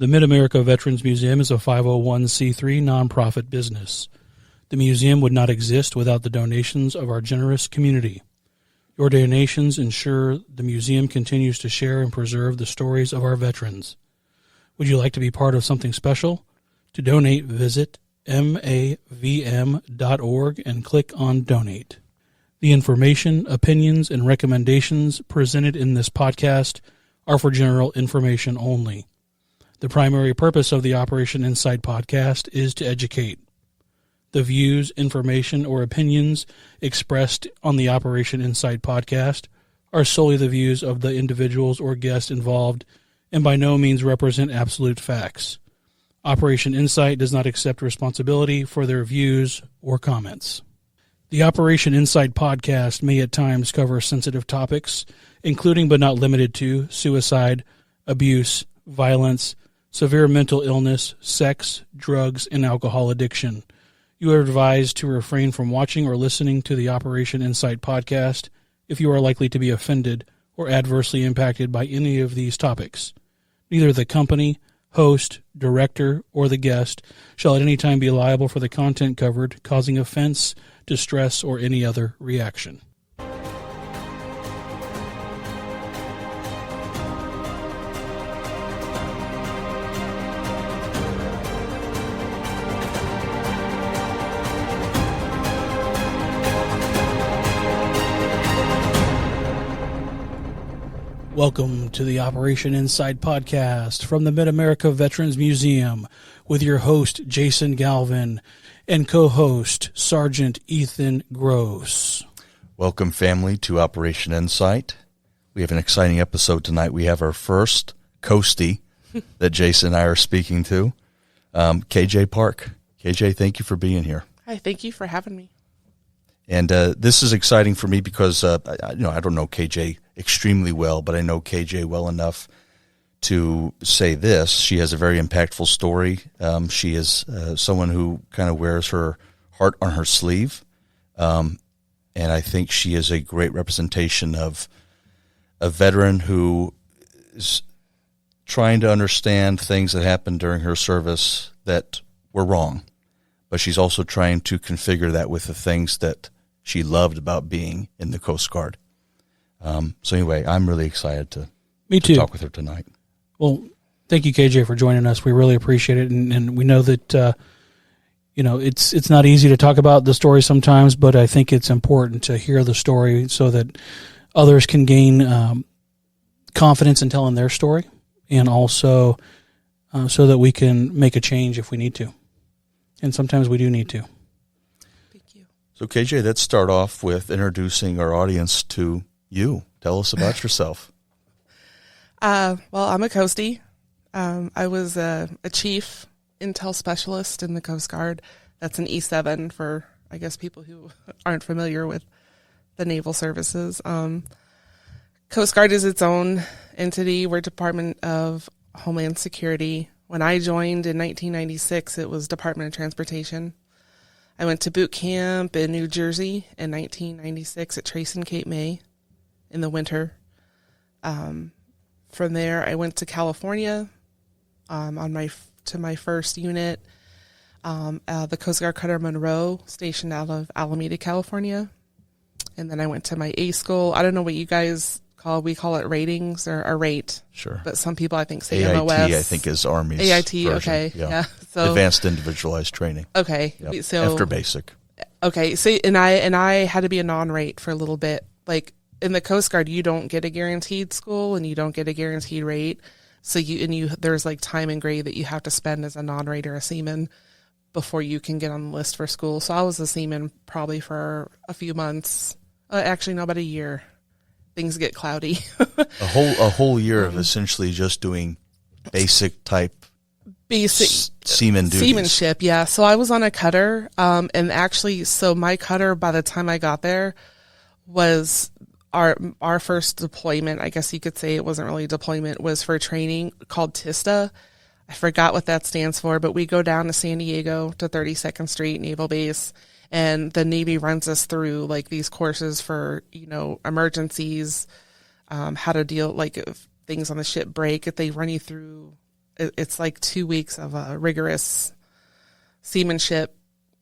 The Mid-America Veterans Museum is a 501c3 nonprofit business. The museum would not exist without the donations of our generous community. Your donations ensure the museum continues to share and preserve the stories of our veterans. Would you like to be part of something special? To donate, visit mavm.org and click on Donate. The information, opinions, and recommendations presented in this podcast are for general information only. The primary purpose of the Operation Insight podcast is to educate. The views, information, or opinions expressed on the Operation Insight podcast are solely the views of the individuals or guests involved and by no means represent absolute facts. Operation Insight does not accept responsibility for their views or comments. The Operation Insight podcast may at times cover sensitive topics, including but not limited to suicide, abuse, violence, severe mental illness, sex, drugs, and alcohol addiction. You are advised to refrain from watching or listening to the Operation Insight podcast if you are likely to be offended or adversely impacted by any of these topics. Neither the company, host, director, or the guest shall at any time be liable for the content covered, causing offense, distress, or any other reaction. Welcome to the Operation Insight podcast from the Mid-America Veterans Museum with your host, Jason Galvin, and co-host, Sergeant Ethan Gross. Welcome, family, to Operation Insight. We have an exciting episode tonight. We have our first Coastie that Jason and I are speaking to, KJ Park. KJ, thank you for being here. Hi, thank you for having me. And this is exciting for me because I don't know KJ extremely well, but I know KJ well enough to say this. She has a very impactful story. She is someone who kind of wears her heart on her sleeve, and I think she is a great representation of a veteran who is trying to understand things that happened during her service that were wrong, but she's also trying to configure that with the things that she loved about being in the Coast Guard. So anyway, I'm really excited to talk with her tonight. Well, thank you, KJ, for joining us. We really appreciate it, and we know that it's not easy to talk about the story sometimes, but I think it's important to hear the story so that others can gain confidence in telling their story, and also so that we can make a change if we need to. And sometimes we do need to. So, KJ, let's start off with introducing our audience to you. Tell us about yourself. Well, I'm a Coastie. I was a chief intel specialist in the Coast Guard. That's an E7 for, I guess, people who aren't familiar with the naval services. Coast Guard is its own entity. We're Department of Homeland Security. When I joined in 1996, it was Department of Transportation. I went to boot camp in New Jersey in 1996 at Trace and Cape May in the winter. From there, I went to California to my first unit, the Coast Guard Cutter Monroe, stationed out of Alameda, California. And then I went to my A school. I don't know what you guys we call it ratings or a rate. Sure. But some people, I think, say AIT, MOS. I think, is Army's AIT, version. okay. Yeah. So Advanced Individualized Training. Okay. Yep. So after basic. Okay. So, and I had to be a non-rate for a little bit. Like in the Coast Guard, you don't get a guaranteed school and you don't get a guaranteed rate. So there's like time and grade that you have to spend as a non-rate or a seaman before you can get on the list for school. So I was a seaman probably for a few months. Actually, no, about a year. Things get cloudy. a whole year of essentially just doing basic seaman duties. Seamanship, yeah. So I was on a cutter, and actually, so my cutter, by the time I got there, was our first deployment. I guess you could say it wasn't really a deployment, was for training called TISTA. I forgot what that stands for, but we go down to San Diego to 32nd Street Naval Base, and the Navy runs us through like these courses for, emergencies, how to deal, like if things on the ship break, if they run you through it's like 2 weeks of rigorous seamanship,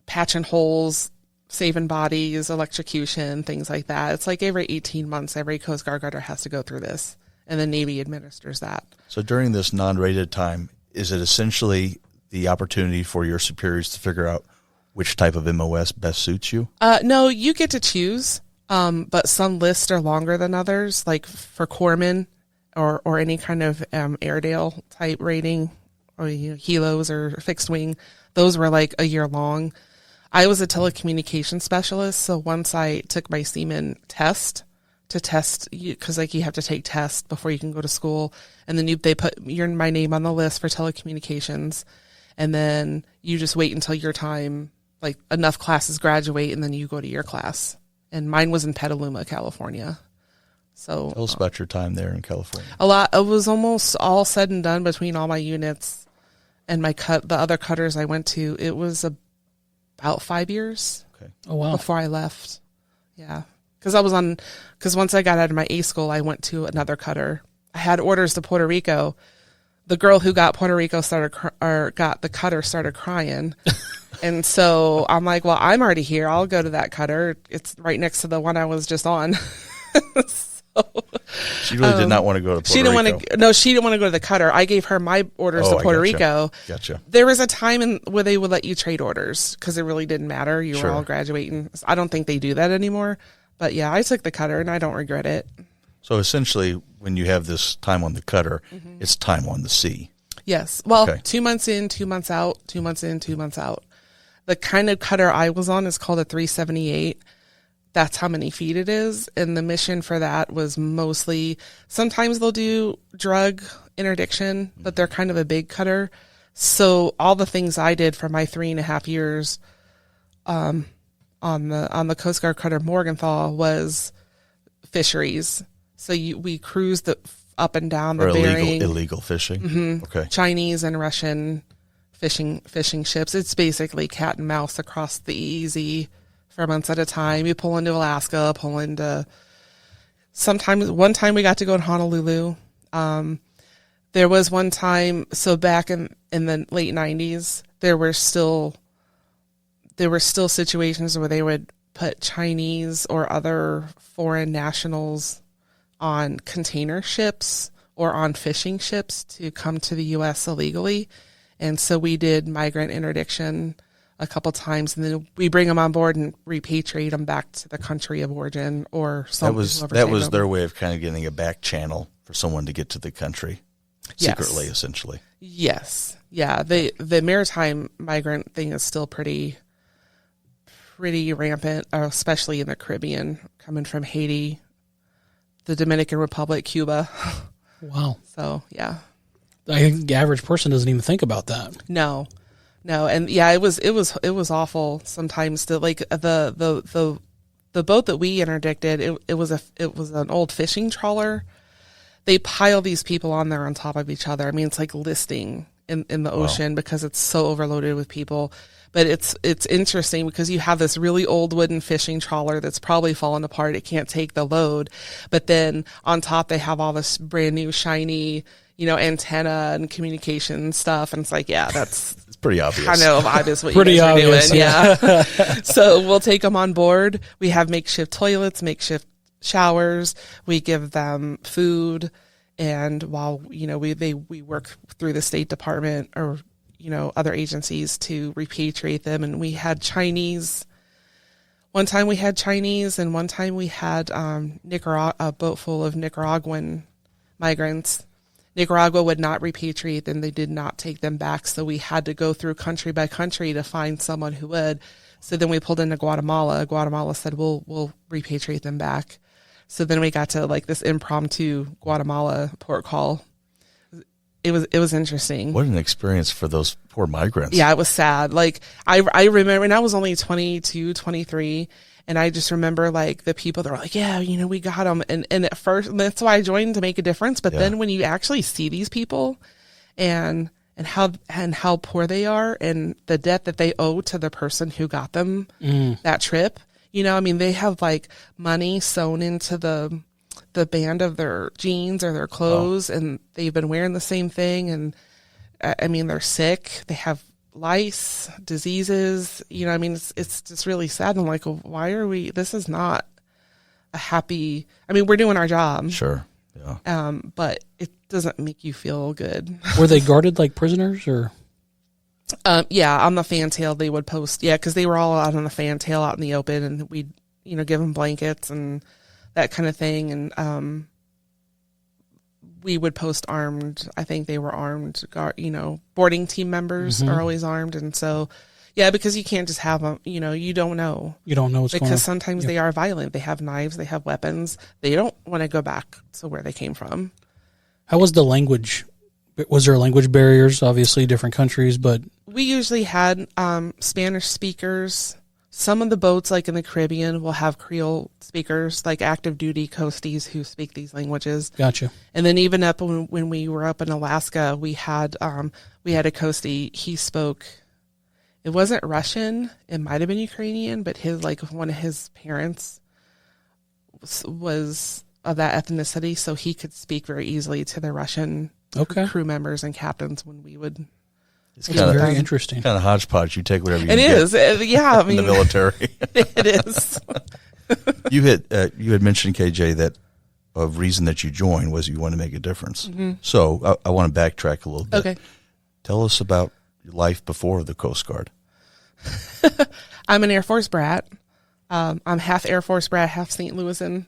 patching holes, saving bodies, electrocution, things like that. It's like every 18 months, every Coast Guard guarder has to go through this, and the Navy administers that. So during this non-rated time, is it essentially the opportunity for your superiors to figure out which type of MOS best suits you? No, you get to choose, but some lists are longer than others, like for corpsmen or any kind of Airedale type rating, or helos or fixed wing. Those were like a year long. I was a telecommunications specialist, so once I took my seaman test to test, because like you have to take tests before you can go to school, and then they put my name on the list for telecommunications, and then you just wait until your time, like enough classes graduate, and then you go to your class. And mine was in Petaluma, California. So tell us about your time there in California. A lot. It was almost all said and done between all my units and the other cutters I went to. It was about 5 years. Okay. Oh, wow. Before I left. Yeah. Because once I got out of my A school, I went to another cutter. I had orders to Puerto Rico. The girl who got Puerto Rico got the cutter started crying. And so I'm like, well, I'm already here. I'll go to that cutter. It's right next to the one I was just on. She really did not want to go to Puerto Rico. She didn't want to go to the cutter. I gave her my orders to Puerto Rico. Gotcha. There was a time where they would let you trade orders because it really didn't matter. You were all graduating. I don't think they do that anymore. But yeah, I took the cutter and I don't regret it. So essentially, when you have this time on the cutter, it's time on the sea. Yes. Well, 2 months in, 2 months out, 2 months in, 2 months out. The kind of cutter I was on is called a 378. That's how many feet it is. And the mission for that was mostly, sometimes they'll do drug interdiction, but they're kind of a big cutter. So all the things I did for my 3.5 years on the Coast Guard cutter Morgenthau was fisheries. So we cruised up and down the Bering. Illegal fishing. Mm-hmm. Okay. Chinese and Russian fishing ships. It's basically cat and mouse across the EEZ for months at a time. You pull into Alaska, one time we got to go to Honolulu. There was one time, so back in the late 90s, there were still situations where they would put Chinese or other foreign nationals on container ships or on fishing ships to come to the U.S. illegally. And so we did migrant interdiction a couple times, and then we bring them on board and repatriate them back to the country of origin or something. That was their way of kind of getting a back channel for someone to get to the country secretly, essentially. Yes. Yeah. The maritime migrant thing is still pretty rampant, especially in the Caribbean, coming from Haiti, the Dominican Republic, Cuba. Wow. So, yeah. I think the average person doesn't even think about that. No, and yeah, it was awful sometimes. The boat that we interdicted, it was an old fishing trawler. They pile these people on there on top of each other. I mean, it's like listing in the ocean because it's so overloaded with people. But it's interesting because you have this really old wooden fishing trawler that's probably fallen apart. It can't take the load. But then on top they have all this brand new shiny, antenna and communication stuff. And it's like, yeah, it's pretty obvious. Kind of obvious what pretty you guys obvious, are doing. Yeah. So we'll take them on board. We have makeshift toilets, makeshift showers. We give them food. And while, we work through the State Department or, other agencies to repatriate them. And we had Chinese. One time we had Chinese, and one time we had a boat full of Nicaraguan migrants. Nicaragua would not repatriate them. They did not take them back. So we had to go through country by country to find someone who would. So then we pulled into Guatemala. Guatemala said, we'll repatriate them back. So then we got to this impromptu Guatemala port call. It was interesting. What an experience for those poor migrants. Yeah, it was sad. I remember, and I was only 22, 23, and I just remember the people that were like, yeah, we got them. And at first, that's why I joined, to make a difference. But then when you actually see these people and how poor they are and the debt that they owe to the person who got them that trip, they have money sewn into the band of their jeans or their clothes, and they've been wearing the same thing, and I mean, they're sick. They have lice, diseases. I mean, it's just really sad. I'm like, why are we? This is not a happy. I mean, we're doing our job. Sure. Yeah. But it doesn't make you feel good. Were they guarded like prisoners or? Yeah, on the fantail they would post. Yeah, because they were all out on the fantail out in the open, and we'd, give them blankets and that kind of thing. And we would post armed. I think they were armed. Boarding team members are always armed, and so yeah, because you can't just have them. You don't know. You don't know what's going on. Because sometimes they are violent. They have knives. They have weapons. They don't want to go back to where they came from. How was the language? Was there language barriers? Obviously, different countries, but we usually had Spanish speakers. Some of the boats, like in the Caribbean, will have Creole speakers, like active duty coasties who speak these languages. Gotcha. And then even up when we were up in Alaska, we had a coastie. He spoke. It wasn't Russian. It might have been Ukrainian, but one of his parents was of that ethnicity, so he could speak very easily to the Russian crew members and captains when we would. It's very interesting. Kind of hodgepodge. You take whatever you It get. is. Yeah, I mean, in the military. It is. You had mentioned, KJ, that a reason that you joined was you want to make a difference. Mm-hmm. So I want to backtrack a little bit. Okay. Tell us about your life before the Coast Guard. I'm an Air Force brat. I'm half Air Force brat, half St. Louisan.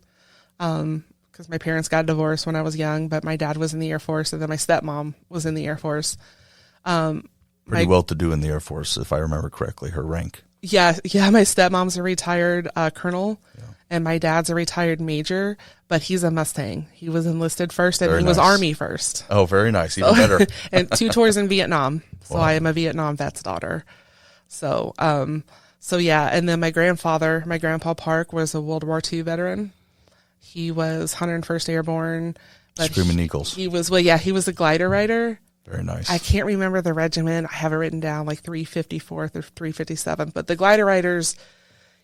Because my parents got divorced when I was young, but my dad was in the Air Force, and then my stepmom was in the Air Force. Pretty well-to-do in the Air Force, if I remember correctly, her rank. Yeah. My stepmom's a retired colonel, and my dad's a retired major, but he's a Mustang. He was enlisted first, and he was Army first. Oh, very nice. Even better. And 2 tours in Vietnam. So I am a Vietnam vet's daughter. So yeah. And then my Grandpa Park, was a World War II veteran. He was 101st Airborne. Screaming Eagles. He was a glider rider. Very nice. I can't remember the regiment. I have it written down, like 354th or 357th. But the glider riders,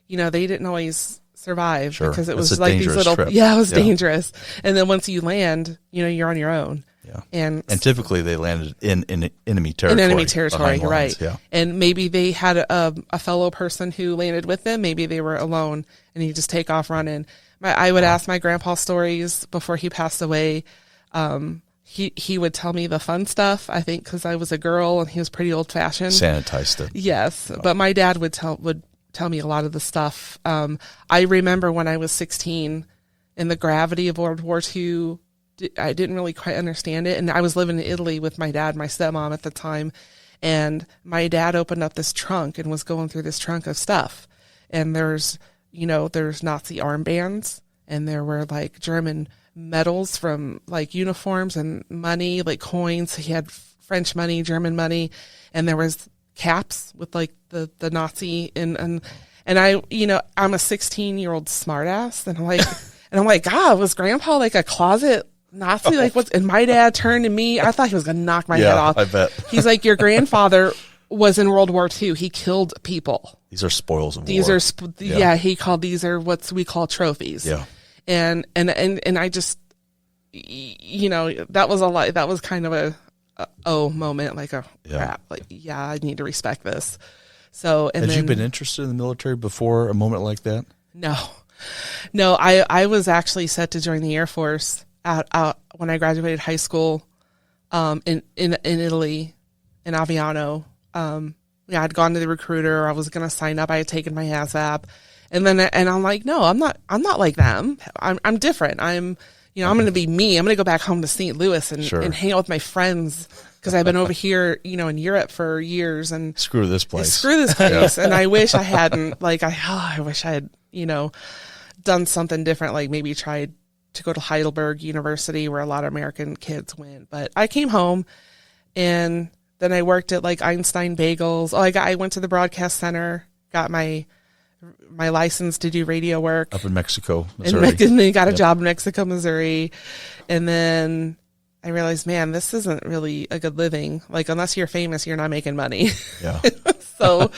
they didn't always survive because it was like these little. Trip. Yeah, it was dangerous. And then once you land, you're on your own. Yeah. And typically they landed in enemy territory. In enemy territory, right? Yeah. And maybe they had a fellow person who landed with them. Maybe they were alone, and you just take off running. I would ask my grandpa stories before he passed away. He would tell me the fun stuff, I think, because I was a girl and he was pretty old fashioned. Sanitized it. Yes. But my dad would tell me a lot of the stuff. I remember when I was 16 and the gravity of World War II, I didn't really quite understand it. And I was living in Italy with my dad, my stepmom at the time. And my dad opened up this trunk and was going through this trunk of stuff. And there's Nazi armbands, and there were like German medals from like uniforms and money, like coins. He had French money, German money, and there was caps with like the Nazi and I, I'm a 16-year-old smartass, and I'm like, God, was Grandpa like a closet Nazi? Like what's? And my dad turned to me. I thought he was gonna knock my head off. I bet. He's like, your grandfather was in World War II. He killed people. These are spoils of war. He called these are what we call trophies. Yeah. And I just, that was a lot. That was kind of a moment, like crap. Like, I need to respect this. So, and had you been interested in the military before a moment like that? No. I was actually set to join the Air Force out when I graduated high school, in Italy, in Aviano. I'd gone to the recruiter. I was going to sign up. I had taken my ASVAB. And I'm like, no, I'm not like them. I'm different. I'm going to be me. I'm going to go back home to St. Louis and hang out with my friends because I've been over here, in Europe for years and screw this place. And I wish I hadn't, I wish I had, done something different. Like maybe tried to go to Heidelberg University where a lot of American kids went, but I came home and then I worked at like Einstein Bagels. I went to the broadcast center, got my license to do radio work up in Mexico, Missouri. And then got a job in Mexico, Missouri. And then I realized, man, this isn't really a good living. Like, unless you're famous, you're not making money. Yeah. So,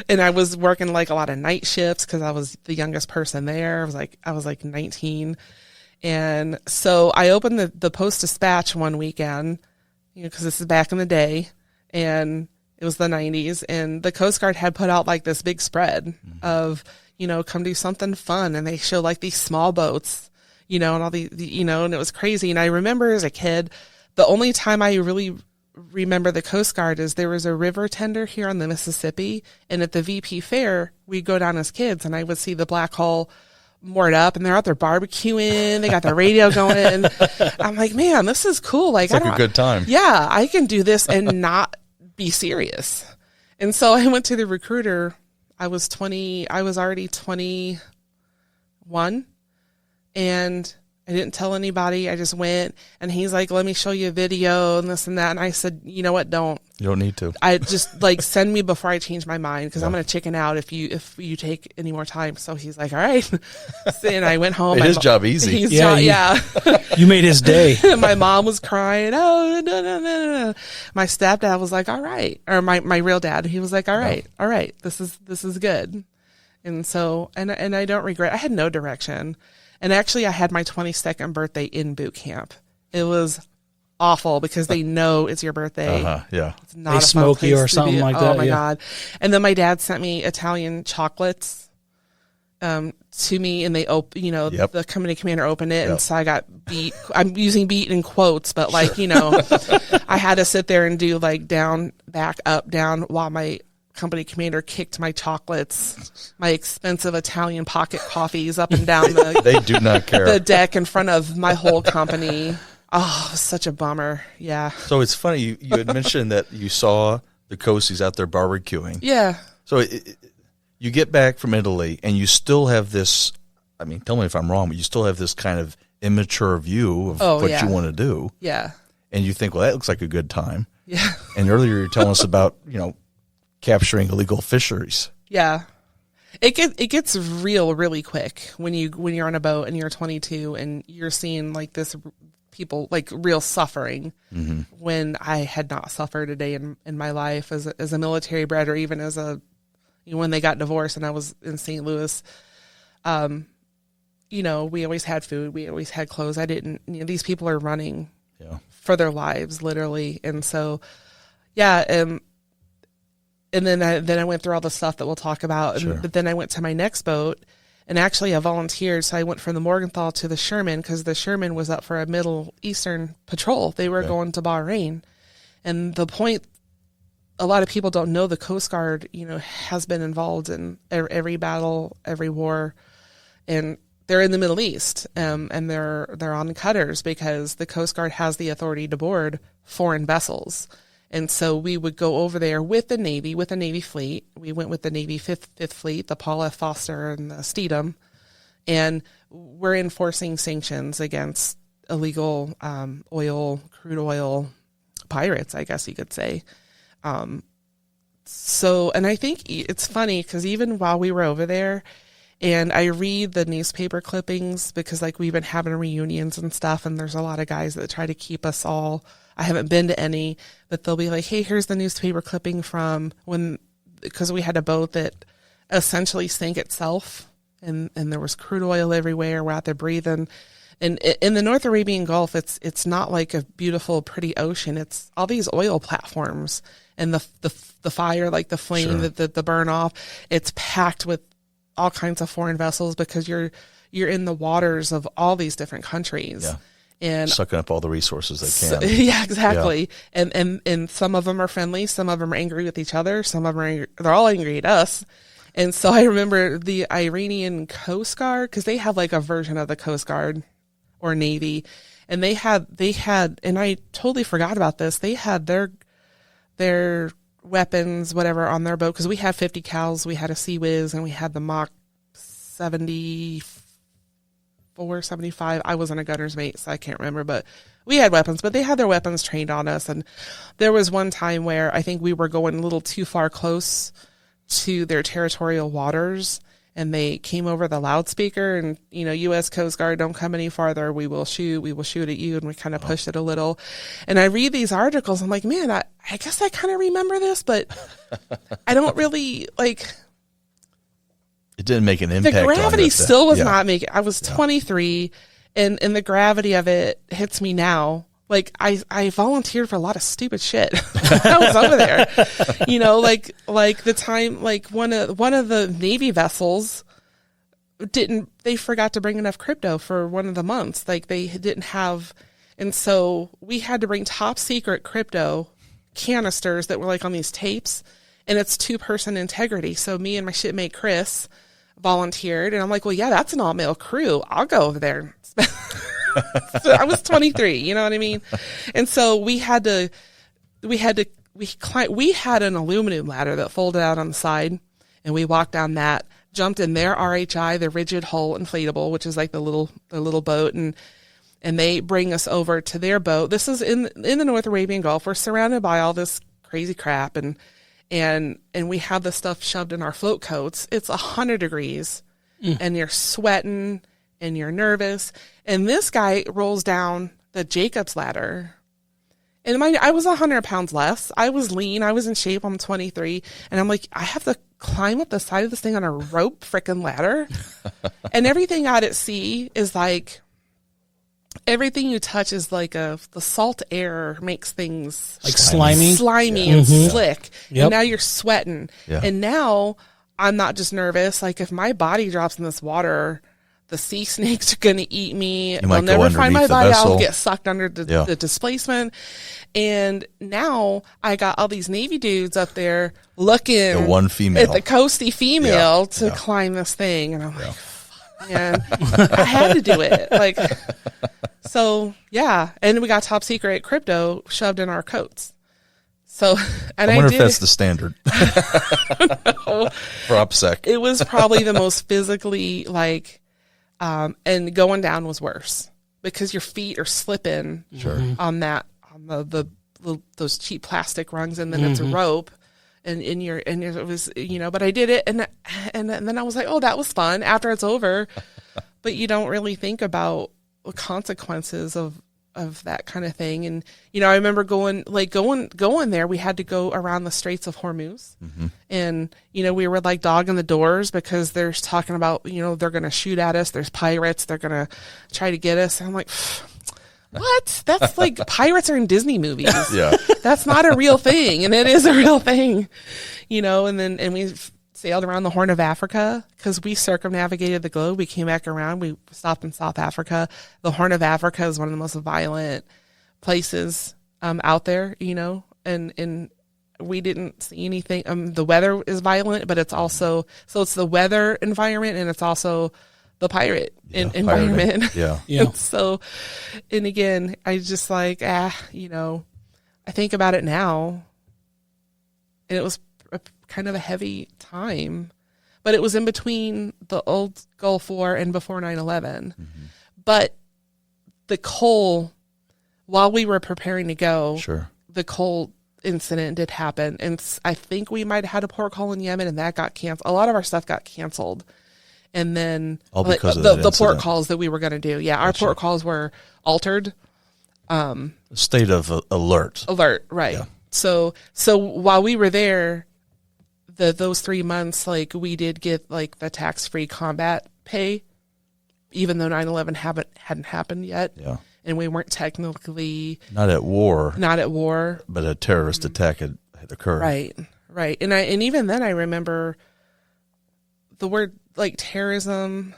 and I was working like a lot of night shifts because I was the youngest person there. I was like 19. And so I opened the Post Dispatch one weekend, because this is back in the day. and it was the 90s, and the Coast Guard had put out like this big spread of, come do something fun. And they showed like these small boats, and all the and it was crazy. And I remember as a kid, the only time I really remember the Coast Guard is there was a river tender here on the Mississippi. And at the VP Fair, we'd go down as kids and I would see the Black Hole moored up, and they're out there barbecuing. They got their radio going. I'm like, man, this is cool. Like, it's like a good time. Yeah, I can do this and not be serious. And so I went to the recruiter. I was already 21, and I didn't tell anybody. I just went, and he's like, let me show you a video and this and that. And I said, you know what? You don't need to. I just like send me before I change my mind, because I'm going to chicken out if you take any more time. So he's like, all right. And I went home. Made his job easy. Yeah. You made his day. My mom was crying. Oh, no. My stepdad was like, all right. Or my real dad. He was like, all right. This is good. And so, and I don't regret. I had no direction. And actually, I had my 22nd birthday in boot camp. It was awful because they know it's your birthday. Yeah. It's not they a smoke fun you place or to something be. like that. Oh my God. And then my dad sent me Italian chocolates to me, and they the company commander opened it, and so I got beat. I'm using beat in quotes, but like, I had to sit there and do like down, back, up, down, while my company commander kicked my chocolates, my expensive Italian pocket coffees, up and down they do not care, the deck in front of my whole company. Oh, it was such a bummer. Yeah. So it's funny, you had mentioned that you saw the Coasties out there barbecuing. Yeah. So you get back from Italy and you still have this, tell me if I'm wrong, but you still have this kind of immature view of what you want to do. Yeah. And you think, well, that looks like a good time. Yeah. And earlier you were telling us about, capturing illegal fisheries. Yeah. It gets real really quick when you're on a boat and you're 22 and you're seeing like this people like real suffering, when I had not suffered a day in my life as a military bred, or even as when they got divorced and I was in St. Louis. We always had food, we always had clothes. I didn't, these people are running for their lives literally. And so, and then I went through all the stuff that we'll talk about. But then I went to my next boat, and actually I volunteered. So I went from the Morgenthau to the Sherman, because the Sherman was up for a Middle Eastern patrol. They were going to Bahrain. And the point, a lot of people don't know, the Coast Guard, has been involved in every battle, every war. And they're in the Middle East, and they're on cutters, because the Coast Guard has the authority to board foreign vessels. And so we would go over there with the Navy fleet. We went with the Navy Fifth Fleet, the Paul F. Foster and the Steedham, and we're enforcing sanctions against illegal crude oil pirates, I guess you could say. And I think it's funny, because even while we were over there, and I read the newspaper clippings, because like we've been having reunions and stuff, and there's a lot of guys that try to keep us all. I haven't been to any, but they'll be like, hey, here's the newspaper clipping from because we had a boat that essentially sank itself, and there was crude oil everywhere. We're out there breathing. And in the North Arabian Gulf, it's not like a beautiful, pretty ocean. It's all these oil platforms, and the fire, like the flame, the burn off, it's packed with all kinds of foreign vessels, because you're in the waters of all these different countries. Yeah. And sucking up all the resources they can. Yeah, exactly. Yeah. And some of them are friendly, some of them are angry with each other, some of them are they're all angry at us. And so I remember the Iranian Coast Guard, because they have like a version of the Coast Guard or Navy, and they had, and I totally forgot about this. They had their weapons, whatever, on their boat, because we had 50 cals, we had a Sea Whiz, and we had the Mach 75. I wasn't a gunner's mate, so I can't remember, but we had weapons, but they had their weapons trained on us. And there was one time where I think we were going a little too far close to their territorial waters, and they came over the loudspeaker and, U.S. Coast Guard, don't come any farther. We will shoot at you. And we kind of pushed it a little. And I read these articles. I'm like, man, I guess I kind of remember this, but I don't really it didn't make an impact. The gravity on still was not making. I was 23, and the gravity of it hits me now like I volunteered for a lot of stupid shit. I was over there, like the time, like one of the Navy vessels they forgot to bring enough crypto for one of the months. Like they didn't have, and so we had to bring top secret crypto canisters that were like on these tapes, and it's 2-person integrity. So me and my shipmate Chris volunteered, and I'm like, well, yeah, that's an all-male crew. I'll go over there. So I was 23, you know what I mean? And so we had an aluminum ladder that folded out on the side, and we walked down that, jumped in their RHI, the rigid hull inflatable, which is like the little boat, and they bring us over to their boat. This is in the North Arabian Gulf. We're surrounded by all this crazy crap, and we have the stuff shoved in our float coats. It's 100 degrees, and you're sweating, and you're nervous. And this guy rolls down the Jacob's ladder. And I was 100 pounds less. I was lean. I was in shape. I'm 23. And I'm like, I have to climb up the side of this thing on a rope frickin' ladder. And everything out at sea is like, everything you touch is like the salt air makes things like slimy and slick. Yep. And now you're sweating. Yeah. And now I'm not just nervous. Like if my body drops in this water, the sea snakes are going to eat me. I'll never find my body. I'll get sucked under the displacement. And now I got all these Navy dudes up there looking the one female at the Coastie female to climb this thing. And I'm like, fuck, man, I had to do it. Like, so yeah. And we got top secret crypto shoved in our coats. So, and I wonder if that's the standard for OPSEC. It was probably the most physically and going down was worse because your feet are slipping on those cheap plastic rungs, and then it's a rope, and it was, but I did it, and then I was like, oh, that was fun after it's over, but you don't really think about the consequences of that kind of thing. And I remember going there, we had to go around the Straits of Hormuz, and we were like dogging the doors because they're talking about they're going to shoot at us, there's pirates, they're going to try to get us. And I'm like, what? That's like pirates are in Disney movies. Yeah, that's not a real thing, and it is a real thing. And we sailed around the Horn of Africa because we circumnavigated the globe. We came back around. We stopped in South Africa. The Horn of Africa is one of the most violent places out there, and we didn't see anything. The weather is violent, but it's also, so it's the weather environment, and it's also the pirate environment. Yeah. And so, and again, I just like, I think about it now, and it was kind of a heavy time, but it was in between the old Gulf War and before 9/11. But the coal, while we were preparing to go, the coal incident did happen, and I think we might have had a port call in Yemen, and that got canceled. A lot of our stuff got canceled, and then all because of the port calls that we were going to do. Yeah, our port calls were altered. State of alert, right? Yeah. So while we were there, those 3 months, like we did get like the tax-free combat pay, even though 9/11 hadn't happened yet. Yeah. And we weren't technically not at war, but a terrorist attack had occurred. Right. And even then, I remember the word like terrorism.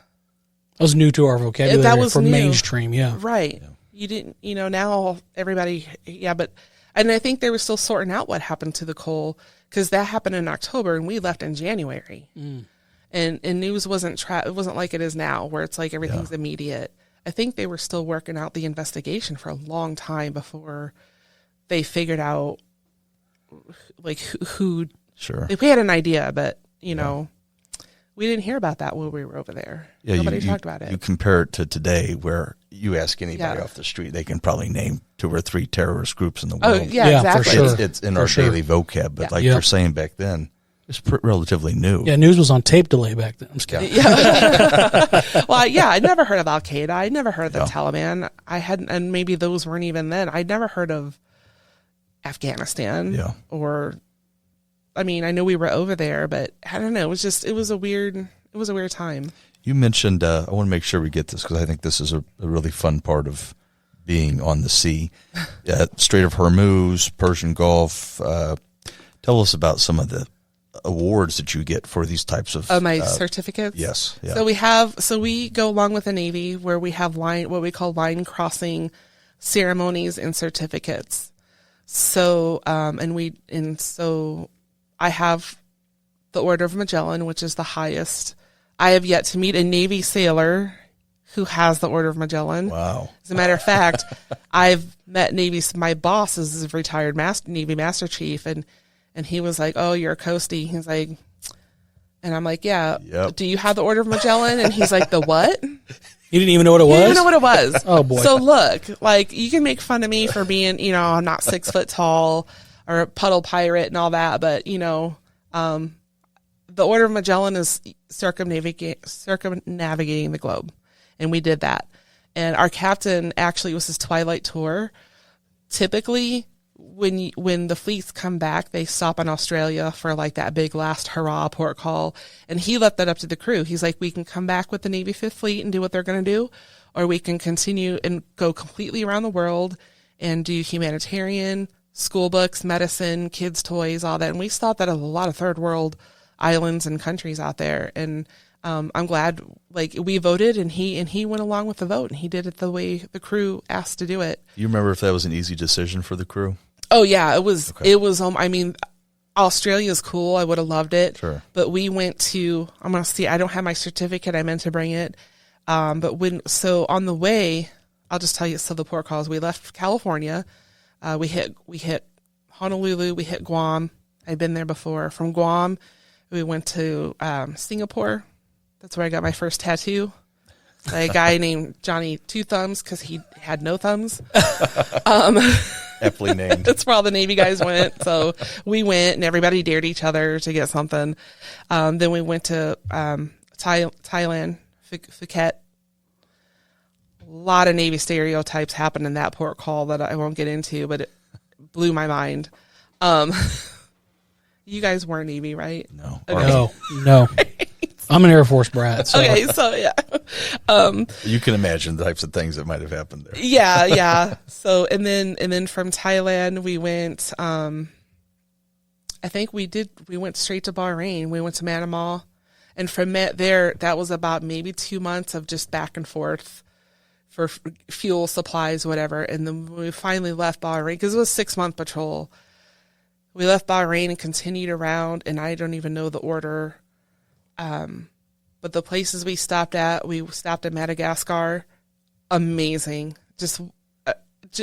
That was new to our vocabulary. That was new. Mainstream, yeah. Right. Yeah. You didn't, now everybody, and I think they were still sorting out what happened to the coal, because that happened in October and we left in January. And news wasn't it wasn't like it is now, where it's like everything's immediate. I think they were still working out the investigation for a long time before they figured out like who. Sure. If we had an idea, but we didn't hear about that when we were over there. Yeah, Nobody talked about it. You compare it to today, where you ask anybody off the street, they can probably name 2 or 3 terrorist groups in the world. Oh, yeah, exactly. For sure. It's in our daily vocab, but like you're saying back then, it's relatively new. Yeah, news was on tape delay back then. I'm just kidding. Well, I'd never heard of Al Qaeda. I'd never heard of the Taliban. I hadn't, and maybe those weren't even then. I'd never heard of Afghanistan. Yeah. Or, I mean, I know we were over there, but I don't know. It was a weird time. You mentioned, I want to make sure we get this, because I think this is a really fun part of being on the sea. Strait of Hormuz, Persian Gulf. Tell us about some of the awards that you get for these types of my certificates. Yes. Yeah. So we go along with the Navy where we have what we call line crossing ceremonies and certificates. So so I have the Order of Magellan, which is the highest. I have yet to meet a Navy sailor who has the Order of Magellan. Wow. As a matter of fact, I've met my boss is a retired Navy Master Chief, and he was like, "Oh, you're a Coastie." He's like, and I'm like, "Yeah, Yep. Do you have the Order of Magellan?" And he's like, "The what?" You didn't even know what it was? He didn't know what it was. Oh, boy. So look, like, you can make fun of me for being, I'm not 6 foot tall or a Puddle Pirate and all that, but, the Order of Magellan is circumnavigating the globe. And we did that. And our captain actually was his twilight tour. Typically, when the fleets come back, they stop in Australia for like that big last hurrah port call. And he left that up to the crew. He's like, we can come back with the Navy Fifth Fleet and do what they're going to do, or we can continue and go completely around the world and do humanitarian, school books, medicine, kids' toys, all that. And we stopped at a lot of third world islands and countries out there. And I'm glad, like, we voted and he went along with the vote and he did it the way the crew asked to do it. You remember if that was an easy decision for the crew? Oh yeah, it was. Okay. It was. I mean, Australia's cool. I would have loved it. Sure. But we went to. I'm gonna see. I don't have my certificate. I meant to bring it. But on the way, I'll just tell you. So the port calls. We left California. We hit Honolulu. We hit Guam. I'd been there before. From Guam, we went to Singapore. That's where I got my first tattoo. By a guy named Johnny Two Thumbs because he had no thumbs. Aptly named. That's where all the Navy guys went. So we went and everybody dared each other to get something. Then we went to Thailand, Phuket. A lot of Navy stereotypes happened in that port call that I won't get into, but it blew my mind. You guys weren't Navy, right? No. Okay. No. I'm an Air Force brat. So. Okay, so yeah. You can imagine the types of things that might have happened there. Yeah. So and then from Thailand we went. I think we went straight to Bahrain. We went to Manama, and from there that was about maybe 2 months of just back and forth for fuel supplies, whatever. And then we finally left Bahrain because it was a 6-month patrol. We left Bahrain and continued around, and I don't even know the order. But the places we stopped at Madagascar. Amazing. Just,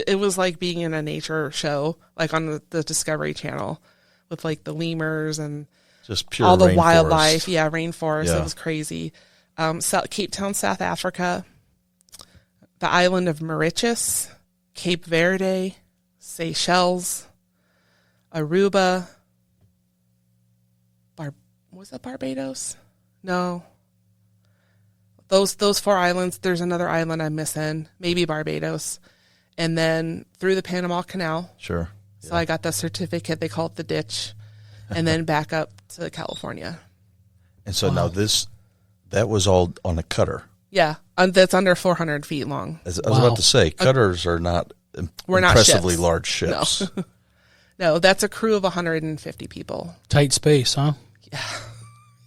it was like being in a nature show, like on the Discovery Channel with like the lemurs and just pure all the rainforest. wildlife. Yeah. Rainforest. Yeah. It was crazy. Cape Town, South Africa, the island of Mauritius, Cape Verde, Seychelles, Aruba, was that Barbados? No. Those 4 islands, there's another island I'm missing, maybe Barbados. And then through the Panama Canal. Sure. So I got the certificate, they call it the ditch, and then back up to California. And so now that was all on a cutter. Yeah, that's under 400 feet long. As I was about to say, cutters are not impressively ships. large ships. No, that's a crew of 150 people. Tight space, huh? Yeah.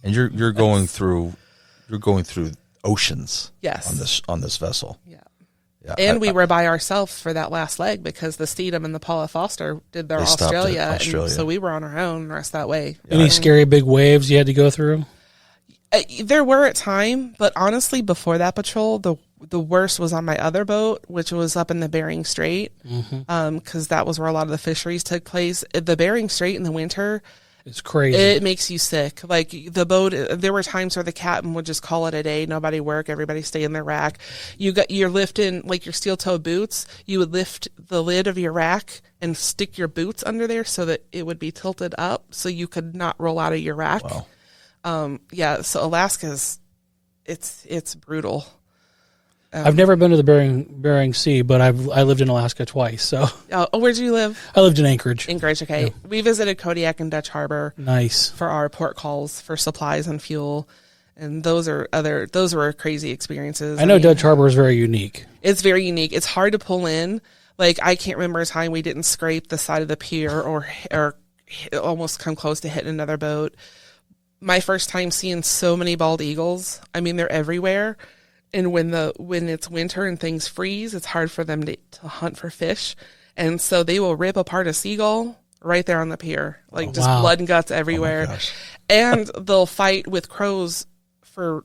And you're going through oceans. Yes. On this vessel. Yeah. Yeah. And we were by ourselves for that last leg because the Steedham and the Paula Foster did their Australia. And so we were on our own the rest of that way. Any scary big waves you had to go through? There were at time, but honestly, before that patrol, the worst was on my other boat, which was up in the Bering Strait, because that was where a lot of the fisheries took place. The Bering Strait in the winter, it's crazy. It makes you sick. Like the boat, there were times where the captain would just call it a day, nobody work, everybody stay in their rack. You're lifting like your steel toe boots. You would lift the lid of your rack and stick your boots under there so that it would be tilted up, so you could not roll out of your rack. Wow. So Alaska's, it's brutal. I've never been to the Bering Sea, but I lived in Alaska twice. So, where'd you live? I lived in Anchorage. Anchorage, okay. Yeah. We visited Kodiak and Dutch Harbor. Nice. For our port calls for supplies and fuel, And those were crazy experiences. I know Dutch Harbor is very unique. It's very unique. It's hard to pull in. Like, I can't remember a time we didn't scrape the side of the pier or almost come close to hitting another boat. My first time seeing so many bald eagles. I mean, they're everywhere. And when it's winter and things freeze, it's hard for them to hunt for fish. And so they will rip apart a seagull right there on the pier. Like, just blood and guts everywhere. Oh and they'll fight with crows for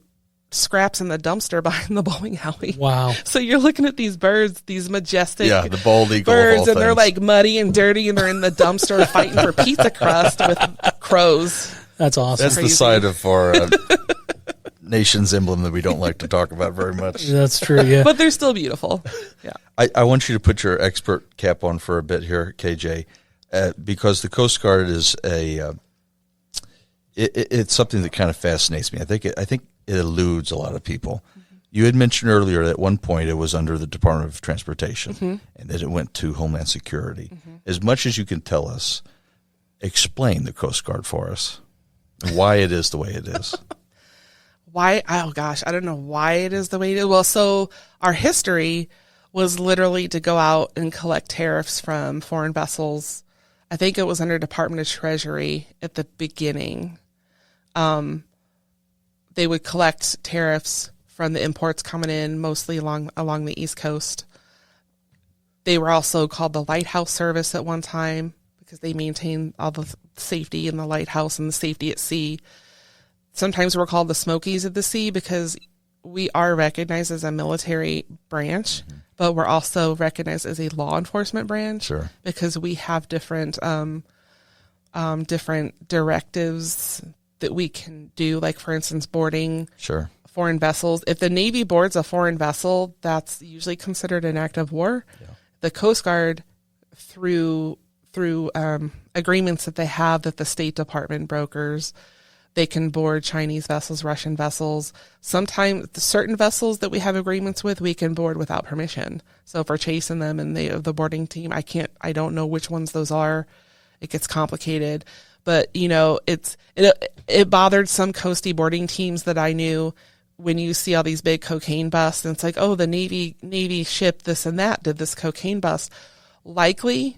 scraps in the dumpster behind the bowling alley. Wow. So you're looking at these birds, these majestic the bald eagle birds, of all and they're things. like muddy and dirty, and they're in the dumpster fighting for pizza crust with crows. That's awesome. That's the side of our nation's emblem that we don't like to talk about very much. That's true, yeah. But they're still beautiful. Yeah. I want you to put your expert cap on for a bit here, KJ, because the Coast Guard is it's something that kind of fascinates me. I think it eludes a lot of people. Mm-hmm. You had mentioned earlier that at one point it was under the Department of Transportation, mm-hmm. and that it went to Homeland Security. Mm-hmm. As much as you can tell us, explain the Coast Guard for us, and why it is the way it is. Why? Oh gosh, I don't know why it is the way it is. Well, so our history was literally to go out and collect tariffs from foreign vessels. I think it was under Department of Treasury at the beginning. They would collect tariffs from the imports coming in, mostly along the East Coast. They were also called the Lighthouse Service at one time because they maintained all the safety in the lighthouse and the safety at sea. Sometimes we're called the Smokies of the Sea because we are recognized as a military branch, mm-hmm. but we're also recognized as a law enforcement branch. Sure. Because we have different directives that we can do, like, for instance, boarding sure. foreign vessels. If the Navy boards a foreign vessel, that's usually considered an act of war. Yeah. The Coast Guard, through agreements that they have that the State Department brokers, they can board Chinese vessels, Russian vessels. Sometimes certain vessels that we have agreements with, we can board without permission. So if we're chasing them and the boarding team, I don't know which ones those are. It gets complicated. But, it bothered some Coastie boarding teams that I knew when you see all these big cocaine busts. And it's like, oh, the Navy ship this and that did this cocaine bust. Likely,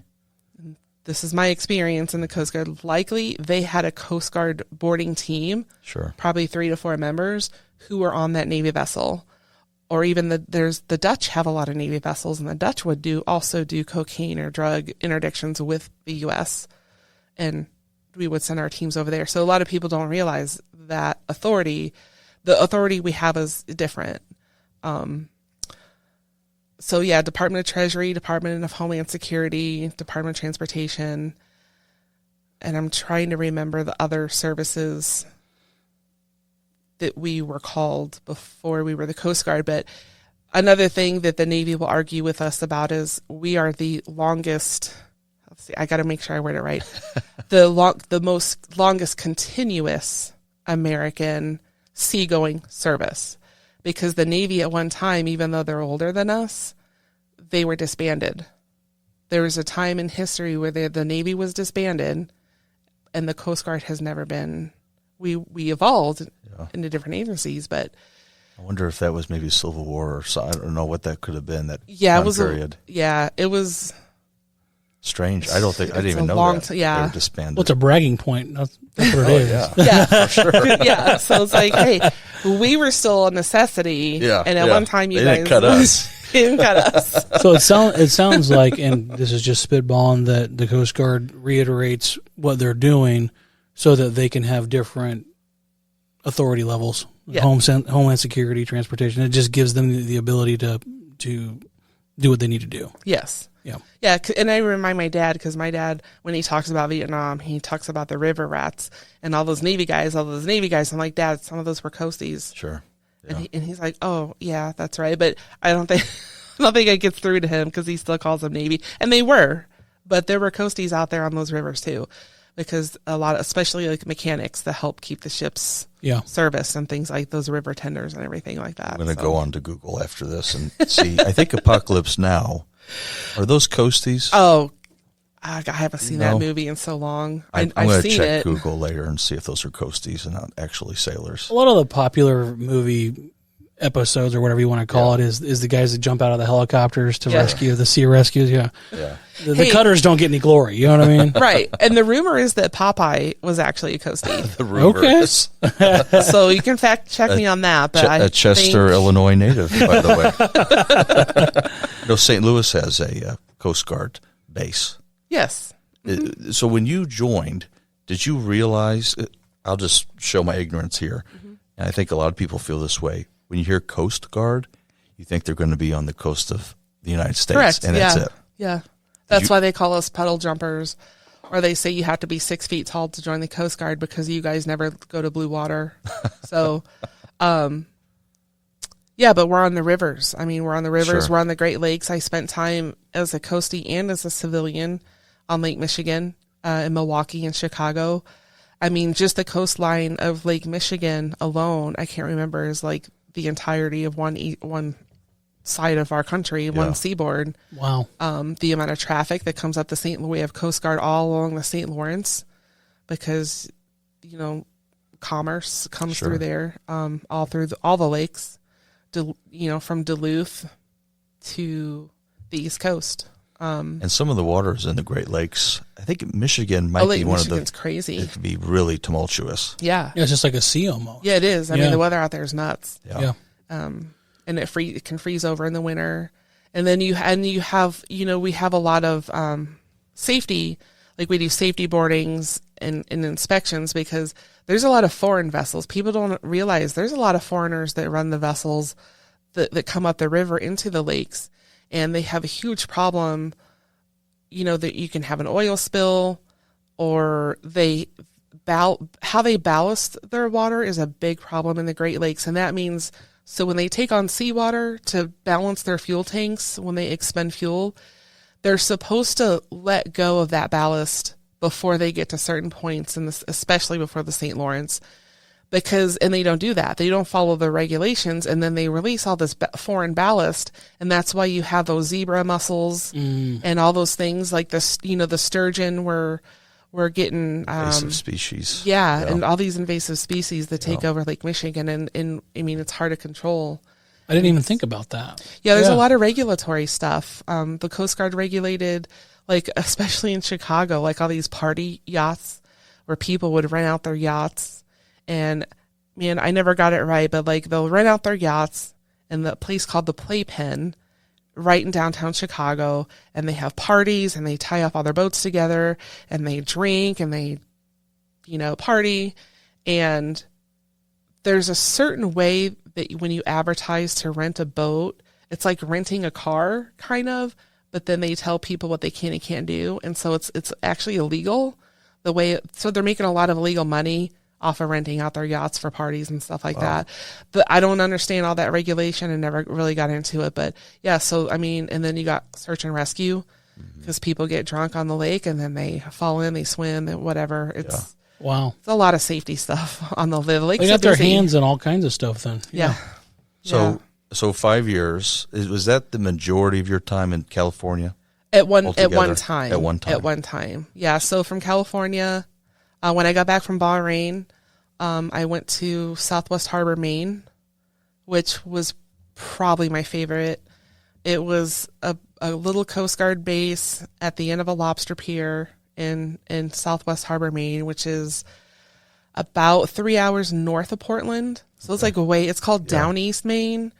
this is my experience in the Coast Guard, likely they had a Coast Guard boarding team, sure, probably 3 to 4 members, who were on that Navy vessel. Or even the Dutch have a lot of Navy vessels, and the Dutch would also do cocaine or drug interdictions with the U.S., and we would send our teams over there. So a lot of people don't realize that the authority we have is different. So yeah, Department of Treasury, Department of Homeland Security, Department of Transportation, and I'm trying to remember the other services that we were called before we were the Coast Guard. But another thing that the Navy will argue with us about is we are the longest, let's see, I got to make sure I word it right, the longest continuous American seagoing service. Because the Navy at one time, even though they're older than us, they were disbanded. There was a time in history where the Navy was disbanded, and the Coast Guard has never been. We evolved into different agencies, but I wonder if that was maybe Civil War or so. I don't know what that could have been. That it was period. It was strange. I didn't even know that. They were disbanded. Well, it's a bragging point. That's what it is. Yeah, for sure. Yeah. So it's like, hey, we were still a necessity. Yeah. And at one time, you guys didn't cut us. Didn't cut us. So it sounds like, and this is just spitballing, that the Coast Guard reiterates what they're doing so that they can have different authority levels. Yeah. Homeland Security, Transportation. It just gives them the ability to do what they need to do. Yes. Yeah. Yeah. And I remind my dad, because my dad, when he talks about Vietnam, he talks about the river rats and all those Navy guys. I'm like, Dad, some of those were Coasties. Sure. Yeah. And he's like, oh yeah, that's right. But I don't think it gets through to him because he still calls them Navy. And they were, but there were Coasties out there on those rivers too, because a lot, especially like mechanics that help keep the ships serviced and things like those river tenders and everything like that. I'm going to go on to Google after this and see. I think Apocalypse Now. Are those Coasties? Oh, I haven't seen that movie in so long. I'm I've going to seen check it. Google later and see if those are coasties and not actually sailors. A lot of the popular movie episodes, or whatever you want to call it, is the guys that jump out of the helicopters to rescue the sea rescues. Yeah. The cutters don't get any glory. You know what I mean? Right. And the rumor is that Popeye was actually a Coastie. The rumor is. So you can fact check me on that. But a Chester, Illinois native, by the way. No, St. Louis has a Coast Guard base. Yes. So when you joined, did you realize, I'll just show my ignorance here, and I think a lot of people feel this way. When you hear Coast Guard, you think they're going to be on the coast of the United States. Correct. And that's it. Yeah. That's why they call us puddle jumpers, or they say you have to be 6 feet tall to join the Coast Guard because you guys never go to blue water. So, yeah, but we're on the rivers. I mean, we're on the rivers. Sure. We're on the Great Lakes. I spent time as a Coastie and as a civilian on Lake Michigan, in Milwaukee and Chicago. I mean, just the coastline of Lake Michigan alone, I can't remember, is like the entirety of one side of our country, one seaboard. Wow. The amount of traffic that comes up the St. Louis, we have Coast Guard all along the St. Lawrence because, you know, commerce comes through there, all through all the lakes, from Duluth to the East Coast. And some of the waters in the Great Lakes, I think Michigan might be one of the. It's crazy. It can be really tumultuous. Yeah. Yeah, it's just like a sea almost. Yeah, it is. I mean, the weather out there is nuts. Yeah. And it can freeze over in the winter. And then you have, we have a lot of safety, like we do safety boardings and inspections because there's a lot of foreign vessels. People don't realize there's a lot of foreigners that run the vessels that come up the river into the lakes. And they have a huge problem, that you can have an oil spill or how they ballast their water is a big problem in the Great Lakes. And that means, so when they take on seawater to balance their fuel tanks, when they expend fuel, they're supposed to let go of that ballast before they get to certain points, and especially before the St. Lawrence. And they don't do that. They don't follow the regulations, and then they release all this foreign ballast, and that's why you have those zebra mussels and all those things like this. The sturgeon. We're getting invasive species. Yeah, and all these invasive species that take over Lake Michigan, and I mean it's hard to control. I didn't even think about that. Yeah, there's a lot of regulatory stuff. The Coast Guard regulated, like especially in Chicago, like all these party yachts where people would rent out their yachts. And man, I never got it right, but like they'll rent out their yachts in the place called the Playpen right in downtown Chicago, and they have parties and they tie up all their boats together and they drink and they, party. And there's a certain way that when you advertise to rent a boat, it's like renting a car kind of, but then they tell people what they can and can't do. And so it's actually illegal so they're making a lot of illegal money off of renting out their yachts for parties and stuff like that. But I don't understand all that regulation and never really got into it. But yeah, so I mean, and then you got search and rescue because people get drunk on the lake and then they fall in, they swim and whatever. It's a lot of safety stuff on the lake. They got their hands in all kinds of stuff then. Yeah. So 5 years, was that the majority of your time in California? At one time. At one time. At one time. Yeah. So from California, when I got back from Bahrain, I went to Southwest Harbor, Maine, which was probably my favorite. It was a little Coast Guard base at the end of a lobster pier in Southwest Harbor, Maine, which is about 3 hours north of Portland. So it's it's called Down East Maine.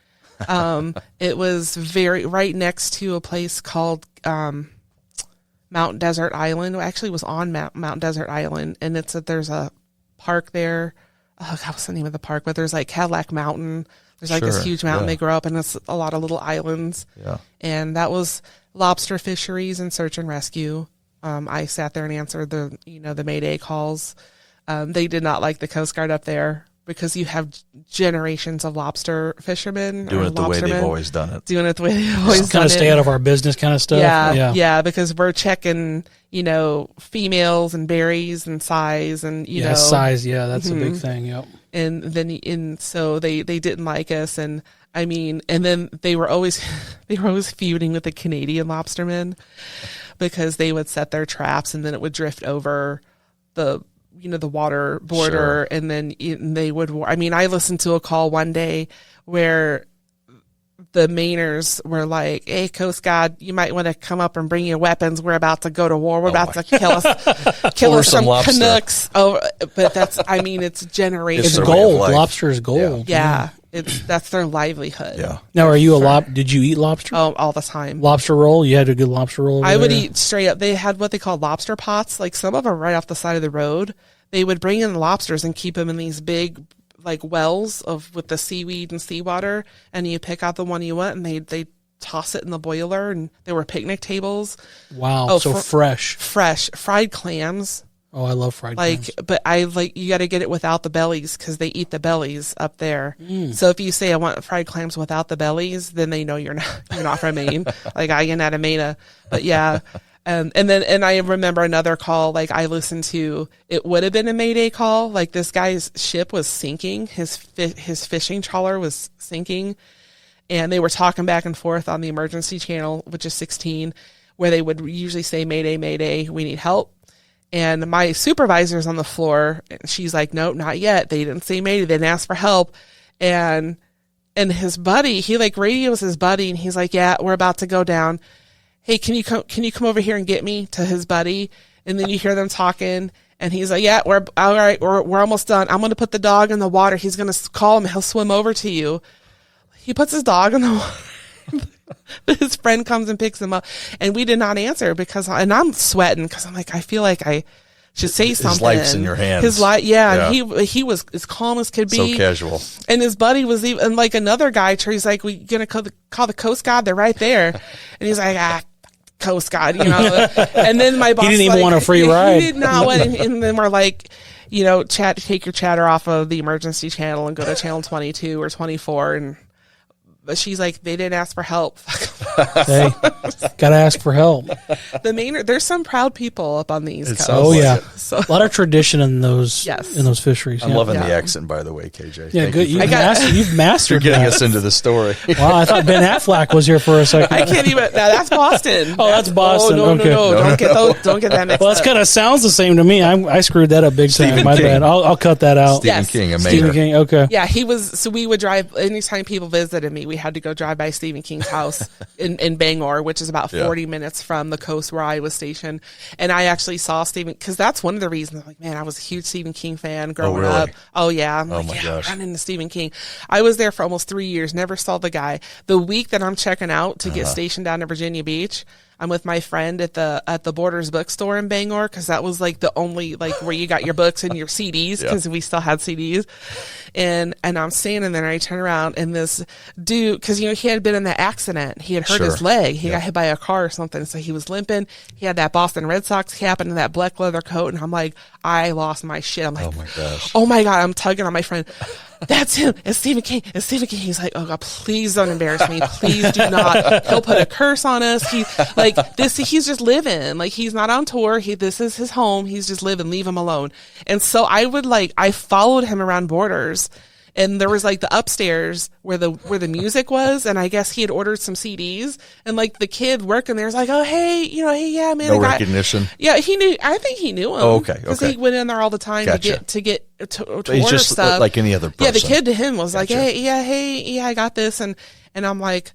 It was right next to a place called Mount Desert Island. Actually, it was on Mount Desert Island, and there's a park there. Oh God, what's the name of the park? But there's like Cadillac Mountain. There's like this huge mountain they grow up, and it's a lot of little islands. Yeah. And that was lobster fisheries and search and rescue. I sat there and answered the Mayday calls. They did not like the Coast Guard up there. because you have generations of lobster fishermen doing it the way they've always done it. Doing it the way they've always done it. Kind of stay out of our business kind of stuff. Yeah, because we're checking, females and berries and size and, size. Yeah, that's a big thing. Yep. And so they didn't like us. And I mean, and then they were always feuding with the Canadian lobstermen because they would set their traps and then it would drift over the water border. Sure. And then they would, I mean, I listened to a call one day where the Mainers were like, "Hey, Coast Guard, you might want to come up and bring your weapons. We're about to go to war. We're about to kill us some Canucks." Oh, but it's generations. It's gold. Lobster is gold. Yeah. That's their livelihood. Yeah. Now, did you eat lobster? Oh, all the time. Lobster roll? You had a good lobster roll? I would eat straight up. They had what they call lobster pots. Like some of them right off the side of the road. They would bring in lobsters and keep them in these big, like wells with the seaweed and seawater. And you pick out the one you want and they toss it in the boiler. And there were picnic tables. Wow. Oh, so fresh. Fresh. Fried clams. Oh, I love fried clams. But you got to get it without the bellies because they eat the bellies up there. So if you say I want fried clams without the bellies, then they know you're not from Maine. Like I get out of Maine. But yeah. And I remember another call, like I listened to, it would have been a Mayday call. Like this guy's ship was sinking. His fishing trawler was sinking. And they were talking back and forth on the emergency channel, which is 16, where they would usually say, "Mayday, Mayday, we need help." And my supervisor's on the floor, and she's like, "Nope, not yet. They didn't say Mayday. They didn't ask for help." And his buddy, he like radios his buddy, and he's like, "Yeah, we're about to go down. Hey, can you come over here and get me?" to his buddy. And then you hear them talking, and he's like, "Yeah, we're all right. We're almost done. I'm going to put the dog in the water. He's going to call him. He'll swim over to you." He puts his dog in the water. His friend comes and picks him up, and we did not answer and I'm sweating because I'm like, I feel like I should say something. His life's in your hands. His life, yeah. And he was as calm as could be. So casual. And his buddy was even like another guy. He's like, "We gonna call the Coast Guard? They're right there." And he's like, Coast Guard, And then my boss, he didn't even want a free ride. He did not want. And then we're like, take your chatter off of the emergency channel and go to channel 22 or 24 But she's like, "They didn't ask for help." Hey, gotta ask for help. There's some proud people up on the East Coast. Oh yeah, a lot of tradition in those fisheries. I'm loving the accent, by the way, KJ. Yeah, good. You've mastered. You're getting us into the story. Wow, I thought Ben Affleck was here for a second. I can't even. That's Boston. Oh, that's Boston. Oh, no, okay. No. Don't get that mixed up. Well, that kind of sounds the same to me. I screwed that up big time. My bad. I'll cut that out. Stephen King. Stephen King. Okay. Yeah, he was. So we would drive anytime people visited me. We had to go drive by Stephen King's house in Bangor, which is about 40 minutes from the coast where I was stationed. And I actually saw Stephen, because that's one of the reasons. I'm like, man, I was a huge Stephen King fan growing up. Oh yeah, I'm running into Stephen King. I was there for almost 3 years, never saw the guy. The week that I'm checking out to get stationed down to Virginia Beach, I'm with my friend at the Borders bookstore in Bangor, because that was like the only where you got your books and your CDs, because we still had CDs. And I'm standing there, and I turn around, and this dude, because he had been in that accident, he had hurt his leg, he got hit by a car or something, so he was limping. He had that Boston Red Sox cap and that black leather coat, and I'm like, I lost my shit. I'm like, oh my gosh, oh my God, I'm tugging on my friend. That's him. It's Stephen King. It's Stephen King. He's like, "Oh God, please don't embarrass me. Please do not. He'll put a curse on us." He's just living. Like, he's not on tour. This is his home. He's just living. Leave him alone. And so I followed him around Borders, and there was like the upstairs where the music was, and I guess he had ordered some CDs, and like the kid working there is like, "Oh hey, hey, yeah, man." No recognition. Yeah, he knew. I think he knew him. Oh, okay. Because he went in there all the time to get to he's order just stuff like any other person. Yeah, the kid to him was like, hey, I got this, and I'm like,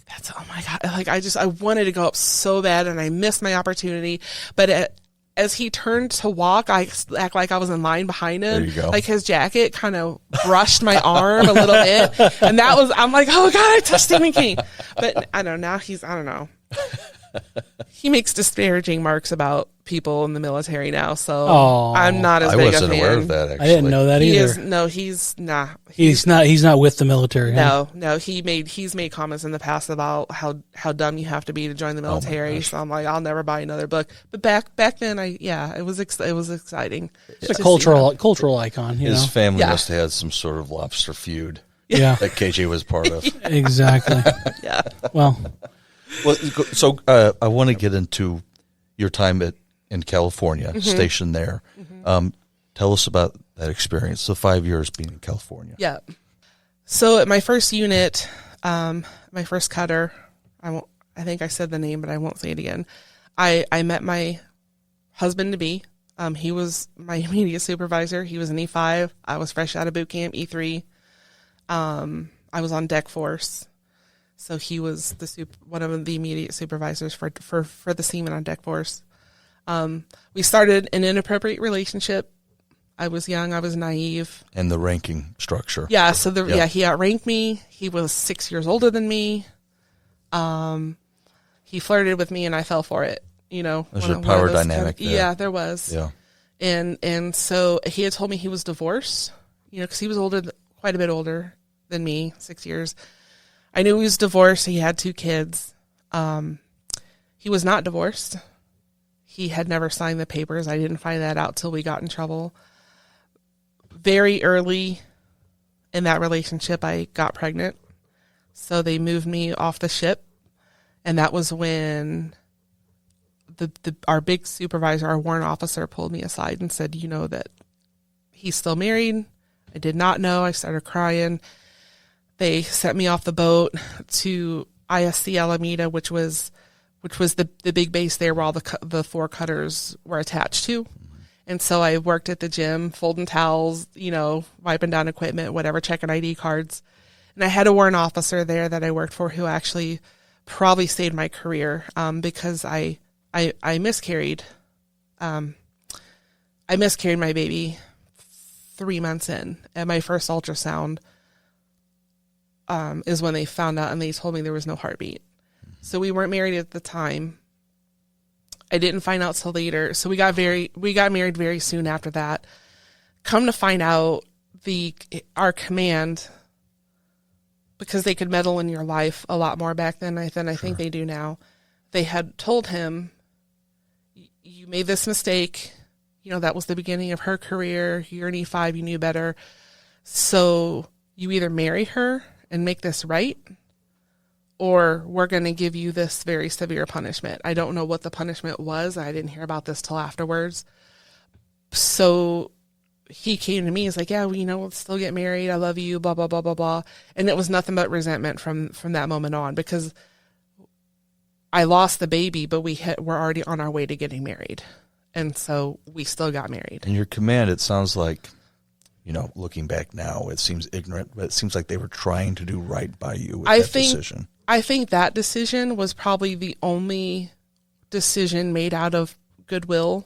that's, oh my God, like I wanted to go up so bad, and I missed my opportunity, but as he turned to walk, I act like I was in line behind him. There you go. Like his jacket kind of brushed my arm a little bit, and I'm like, oh God, I touched Stephen King. But I don't know. Now I don't know. he makes disparaging marks about people in the military now, so Oh. I'm not as I big a wasn't fan. aware of that, actually. I didn't know that He either. is no, he's not. He's not with the military. Huh? No. He's made comments in the past about how dumb you have to be to join the military. So I'm like, I'll never buy another book. But back then, it was exciting. It's a cultural icon. You His know? family Yeah. must have had some sort of lobster feud Yeah, that KJ was part of. exactly. Yeah. Well, So I want to get into your time in California, Mm-hmm. stationed there. Tell us about that experience, the 5 years being in California. Yeah. So at my first unit, my first cutter, I think I said the name, but I won't say it again. I met my husband to be. He was my immediate supervisor. He was an E5. I was fresh out of boot camp, E3. I was on deck force. So he was one of the immediate supervisors for the seamen on deck force. We started an inappropriate relationship. I was young. I was naive. And the ranking structure. Yeah. So Yeah. he outranked me. He was 6 years older than me. He flirted with me and I fell for it. You know, There's a power dynamic there. Yeah, there was. Yeah. And so he had told me he was divorced, you know, cause he was quite a bit older than me, 6 years. I knew he was divorced. He had 2 kids. He was not divorced. He had never signed the papers. I didn't find that out till we got in trouble. Very early in that relationship, I got pregnant. So they moved me off the ship. And that was when our big supervisor, our warrant officer, pulled me aside and said, you know that he's still married. I did not know. I started crying. They sent me off the boat to ISC Alameda, which was the big base there where all the 4 cutters were attached to. And so I worked at the gym, folding towels, you know, wiping down equipment, whatever, checking ID cards. And I had a warrant officer there that I worked for who actually probably saved my career because I miscarried. I miscarried my baby 3 months in. At my first ultrasound is when they found out and they told me there was no heartbeat. So we weren't married at the time. I didn't find out till later. So we got married very soon after that. Come to find out, our command, because they could meddle in your life a lot more back then than I think they do now. They had told him, you made this mistake. You know, that was the beginning of her career. You're an E5, you knew better. So you either marry her and make this right, or we're going to give you this very severe punishment. I don't know what the punishment was. I didn't hear about this till afterwards. So he came to me. He's like, yeah, well, you know, we'll still get married. I love you, blah, blah, blah, blah, blah. And it was nothing but resentment from that moment on, because I lost the baby, but we're already on our way to getting married. And so we still got married. And your command, it sounds like, you know, looking back now, it seems ignorant, but it seems like they were trying to do right by you with that decision. I think that decision was probably the only decision made out of goodwill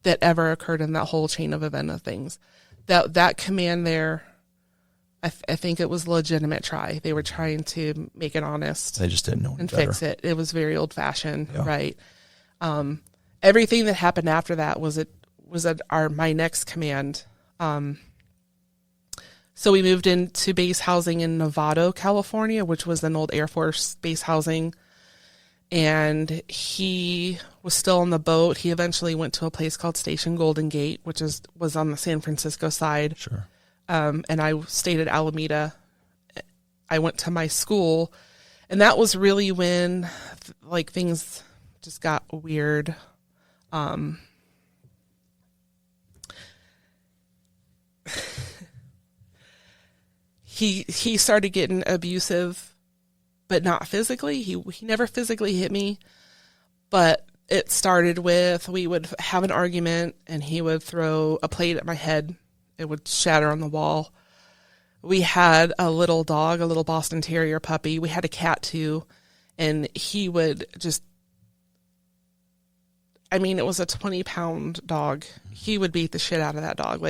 that ever occurred in that whole chain of event of things. That command there, I think it was a legitimate try. They were trying to make it honest. They just didn't know and better. Fix it. It was very old fashioned, right? Everything that happened after that was my next command. So we moved into base housing in Novato, California, which was an old Air Force base housing. And he was still on the boat. He eventually went to a place called Station Golden Gate, which was on the San Francisco side. Sure. And I stayed at Alameda. I went to my school, and that was really when things just got weird. He started getting abusive, but not physically. He never physically hit me, but it started with, we would have an argument and he would throw a plate at my head. It would shatter on the wall. We had a little dog, a little Boston Terrier puppy. We had a cat too. And he would just, it was a 20-pound dog. He would beat the shit out of that dog.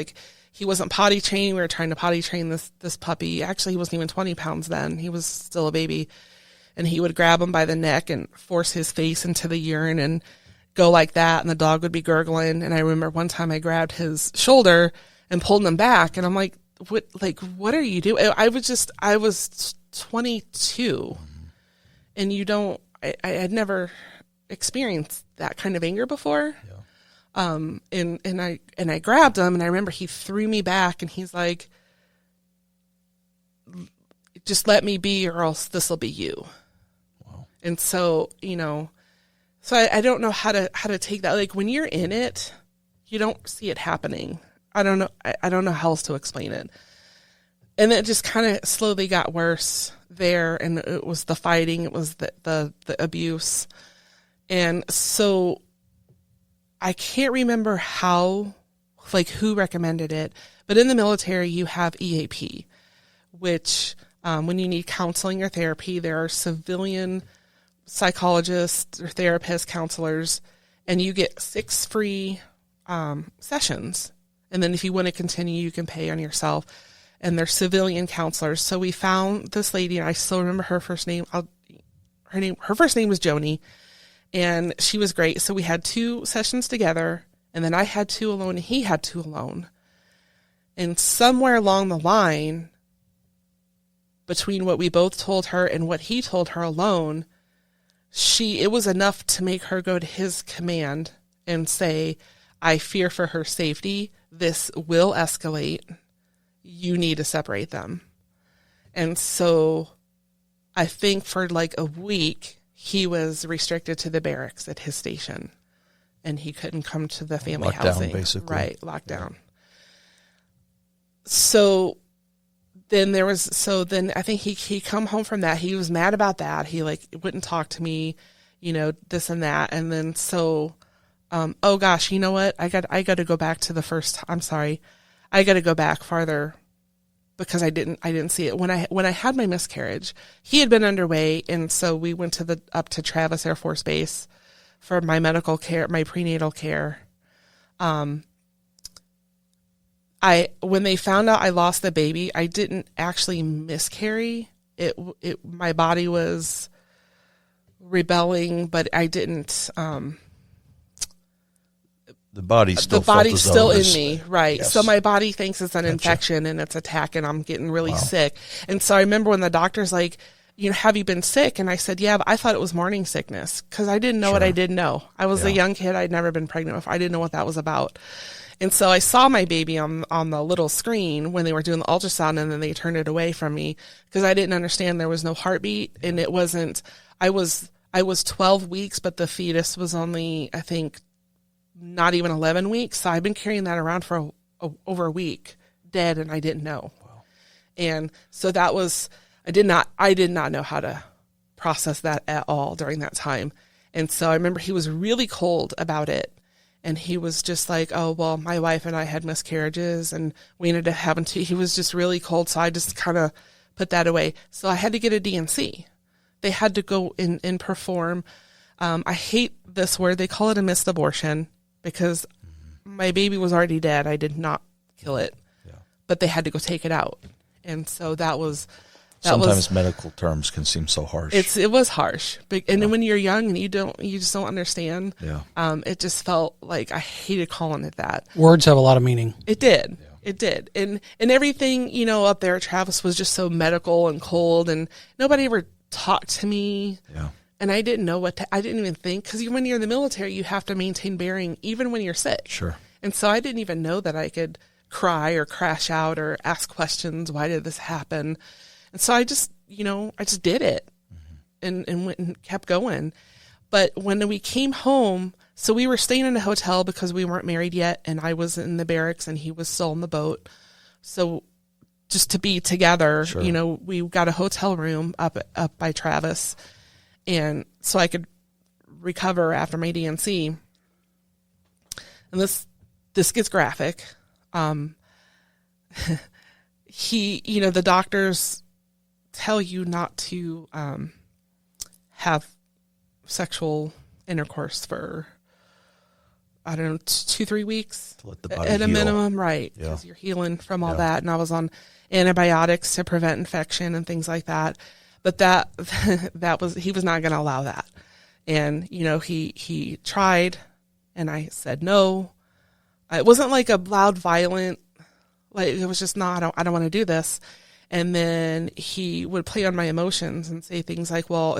He wasn't potty trained. We were trying to potty train this puppy. Actually, he wasn't even 20 pounds then. He was still a baby. and he would grab him by the neck and force his face into the urine and go like that, and the dog would be gurgling. And I remember one time I grabbed his shoulder and pulled him back, and I'm like, what are you doing? I was 22, and I had never experienced that kind of anger before. Yeah. And I grabbed him, and I remember he threw me back, and he's like, just let me be, or else this will be you. Wow. And so, so I don't know how to take that. Like, when you're in it, you don't see it happening. I don't know how else to explain it. And it just kind of slowly got worse there. And it was the fighting. It was the abuse. And so I can't remember who recommended it, but in the military you have EAP, which, when you need counseling or therapy, there are civilian psychologists or therapists, counselors, and you get 6 free sessions. And then if you want to continue, you can pay on yourself. And they're civilian counselors. So we found this lady, and I still remember her first name. Her first name was Joni, and she was great. So we had 2 sessions together, and then I had 2 alone, and he had 2 alone. And somewhere along the line, between what we both told her and what he told her alone, it was enough to make her go to his command and say, I fear for her safety. This will escalate. You need to separate them. And so I think for like a week, he was restricted to the barracks at his station, and he couldn't come to the family housing. Basically. Right, lockdown. Yeah. So then I think he come home from that. He was mad about that. He wouldn't talk to me, this and that. And then oh gosh, you know what? I got to go back to the first. I'm sorry. I got to go back farther because I didn't see it when I had my miscarriage. He had been underway, and so we went up to Travis Air Force Base for my medical care, my prenatal care. When they found out I lost the baby, I didn't actually miscarry. My body was rebelling, but I didn't. The body's still in me, right? Yes. So my body thinks it's an infection and it's attacking. I'm getting really sick, and so I remember when the doctor's like, have you been sick? And I said, yeah, but I thought it was morning sickness because I didn't know what I didn't know. I was a young kid. I'd never been pregnant before. I didn't know what that was about. And so I saw my baby on the little screen when they were doing the ultrasound, and then they turned it away from me because I didn't understand there was no heartbeat, and it wasn't. I was 12 weeks, but the fetus was only, I think, not even 11 weeks. So I've been carrying that around for over a week, dead, and I didn't know. Wow. And so that was I did not know how to process that at all during that time. And so I remember he was really cold about it. And he was just like, oh, well, my wife and I had miscarriages and we ended up having to. He was just really cold. So I just kind of put that away. So I had to get a DNC. They had to go in and perform. I hate this word. They call it a missed abortion because my baby was already dead. I did not kill it, but they had to go take it out. And so sometimes medical terms can seem so harsh. It was harsh, and then when you're young and you just don't understand. Yeah. It just felt like I hated calling it that. Words have a lot of meaning. It did. Yeah. It did, and everything up there at Travis was just so medical and cold, and nobody ever talked to me. Yeah. And I didn't know I didn't even think, because when you're in the military, you have to maintain bearing even when you're sick. Sure. And so I didn't even know that I could cry or crash out or ask questions. Why did this happen? And so I just did it and went and kept going. But when we came home, so we were staying in a hotel because we weren't married yet, and I was in the barracks and he was still on the boat. So just to be together, sure. We got a hotel room up by Travis, and so I could recover after my DNC. And this gets graphic. The doctors tell you not to have sexual intercourse for, I don't know, 2-3 weeks to let the body at a heal. minimum, right? Because you're healing from all that. And I was on antibiotics to prevent infection and things like that. But he was not going to allow that. And, he tried, and I said no. It wasn't like a loud, violent, like it was just not, I don't want to do this. And then he would play on my emotions and say things like, well,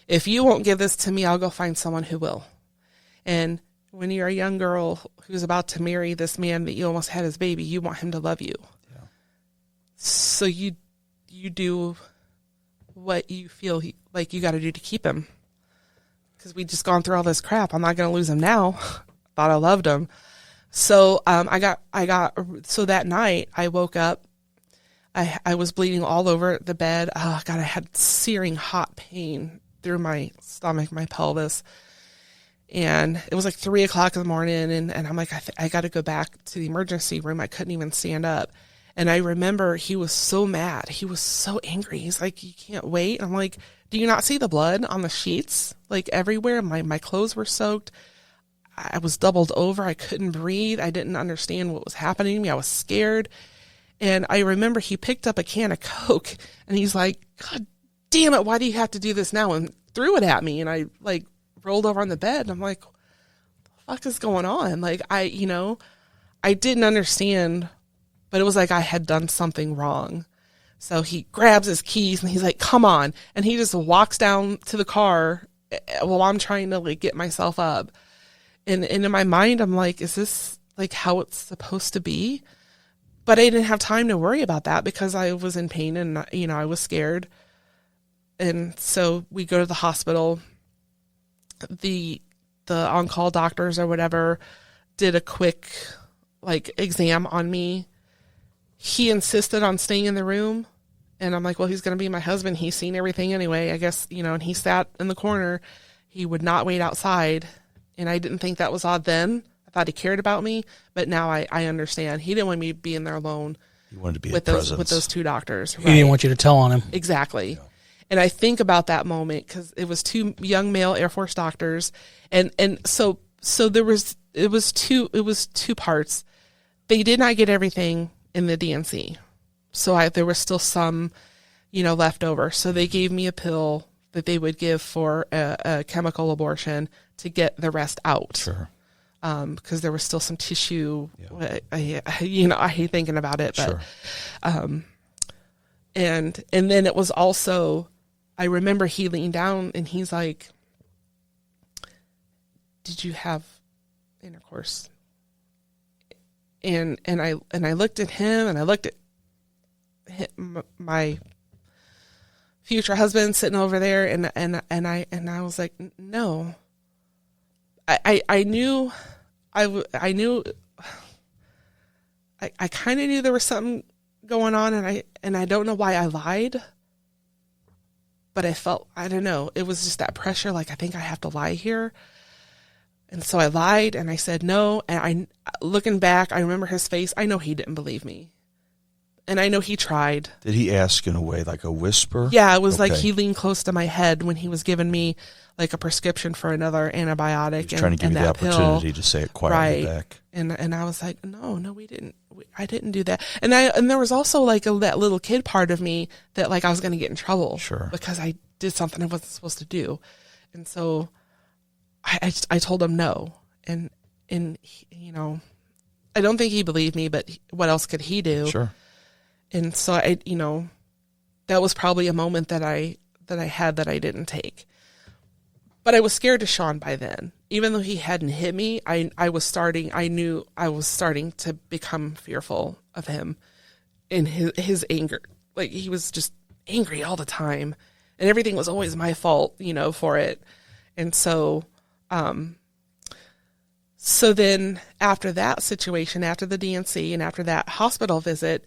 if you won't give this to me, I'll go find someone who will. And when you're a young girl who's about to marry this man that you almost had as baby, you want him to love you. Yeah. So you do what you feel like you got to do to keep him. Because we just gone through all this crap. I'm not going to lose him now. Thought I loved him. So so that night I woke up. I was bleeding all over the bed. Oh God, I had searing hot pain through my stomach, my pelvis. And it was like 3:00 in the morning. And I'm like, I got to go back to the emergency room. I couldn't even stand up. And I remember he was so mad. He was so angry. He's like, you can't wait. And I'm like, do you not see the blood on the sheets? Like everywhere. My clothes were soaked. I was doubled over. I couldn't breathe. I didn't understand what was happening to me. I was scared. And I remember he picked up a can of Coke and he's like, God damn it, why do you have to do this now? And threw it at me. And I like rolled over on the bed and I'm like, what the fuck is going on? Like I didn't understand, but it was like I had done something wrong. So he grabs his keys and he's like, come on. And he just walks down to the car while I'm trying to like get myself up. And in my mind, I'm like, is this like how it's supposed to be? But I didn't have time to worry about that because I was in pain and, I was scared. And so we go to the hospital. The on-call doctors or whatever did a quick like exam on me. He insisted on staying in the room. And I'm like, well, he's going to be my husband. He's seen everything anyway, I guess, and he sat in the corner. He would not wait outside. And I didn't think that was odd then. I thought he cared about me, but now I understand. He didn't want me being there alone. He wanted to be with those two doctors. He didn't want you to tell on him. Exactly. Yeah. And I think about that moment because it was two young male Air Force doctors, and so it was two parts. They did not get everything in the DNC, so there was still some, left over. So they gave me a pill that they would give for a chemical abortion to get the rest out. Sure. Because there was still some tissue. Yeah. I hate thinking about it, but, sure. And then it was also, I remember he leaned down and he's like, did you have intercourse? And I looked at him and I looked at my future husband sitting over there and I was like, no. I knew I kind of knew there was something going on and I don't know why I lied, but I don't know. It was just that pressure. Like, I think I have to lie here. And so I lied and I said no. And looking back, I remember his face. I know he didn't believe me. And I know he tried. Did he ask in a way like a whisper? Yeah, it was like he leaned close to my head when he was giving me like a prescription for another antibiotic. He's trying to give you the opportunity to say it quietly back. And I was like, no, we didn't. I didn't do that. And there was also like that little kid part of me that like I was going to get in trouble. Sure. Because I did something I wasn't supposed to do. And so I told him no. And he, I don't think he believed me, but what else could he do? Sure. And so that was probably a moment that I had that I didn't take. But I was scared of Sean by then. Even though he hadn't hit me, I knew I was starting to become fearful of him and his anger. Like, he was just angry all the time and everything was always my fault, for it. And so, so then after that situation, after the DNC and after that hospital visit,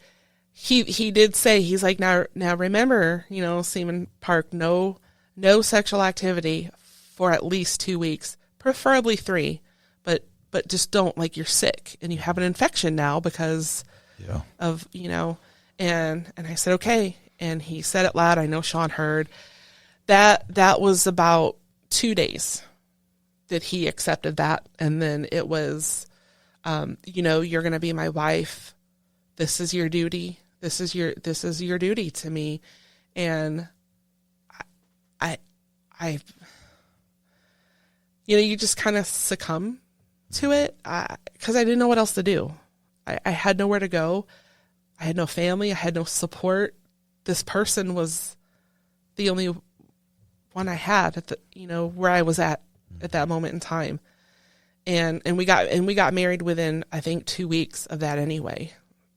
he did say, he's like, now remember, Seaman Park, no sexual activity for at least 2 weeks, preferably 3, but just don't, like, you're sick and you have an infection now because of, and I said, okay. And he said it loud. I know Sean heard that was about 2 days that he accepted that. And then it was, you're going to be my wife. This is your duty. This is your duty to me. And I you just kind of succumb to it because I didn't know what else to do. I had nowhere to go. I had no family. I had no support. This person was the only one I had at the, where I was at that moment in time. And we got married within, I think, 2 weeks of that anyway.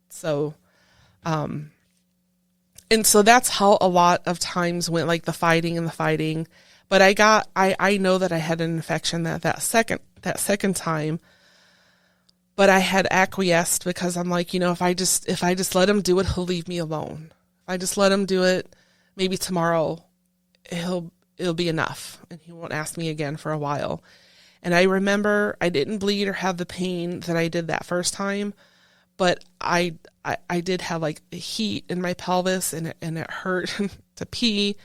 So, and so that's how a lot of times went, like the fighting. But I know that I had an infection that second time, but I had acquiesced because I'm like, if I just let him do it, he'll leave me alone. If I just let him do it, maybe tomorrow it'll be enough and he won't ask me again for a while. And I remember I didn't bleed or have the pain that I did that first time, but I did have like heat in my pelvis and it hurt to pee.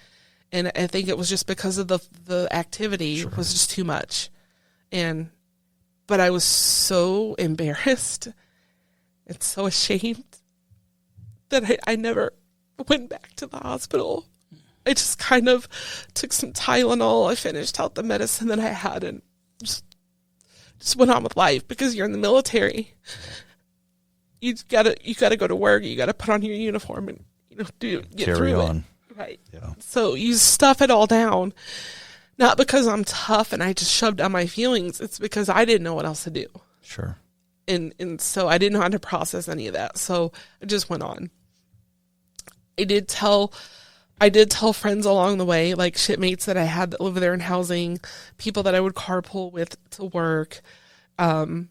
And I think it was just because of the activity was just too much. But I was so embarrassed and so ashamed that I never went back to the hospital. I just kind of took some Tylenol. I finished out the medicine that I had and just went on with life because you're in the military. You gotta go to work. You gotta put on your uniform and get Carry through on. it. Right. Yeah. So you stuff it all down. Not because I'm tough and I just shoved down my feelings. It's because I didn't know what else to do. Sure. And so I didn't know how to process any of that. So I just went on. I did tell friends along the way, like shipmates that I had that live there in housing, people that I would carpool with to work. I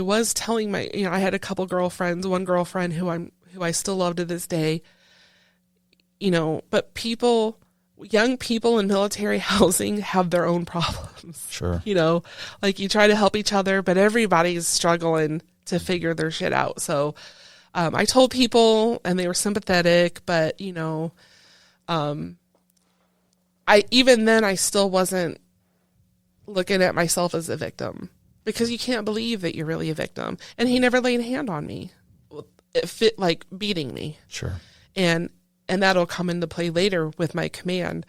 was telling I had a couple girlfriends, one girlfriend who I still love to this day. But young people in military housing have their own problems. Sure. Like you try to help each other, but everybody's struggling to figure their shit out. So, I told people and they were sympathetic, but I still wasn't looking at myself as a victim because you can't believe that you're really a victim. And he never laid a hand on me. It fit like beating me. Sure. And that'll come into play later with my command.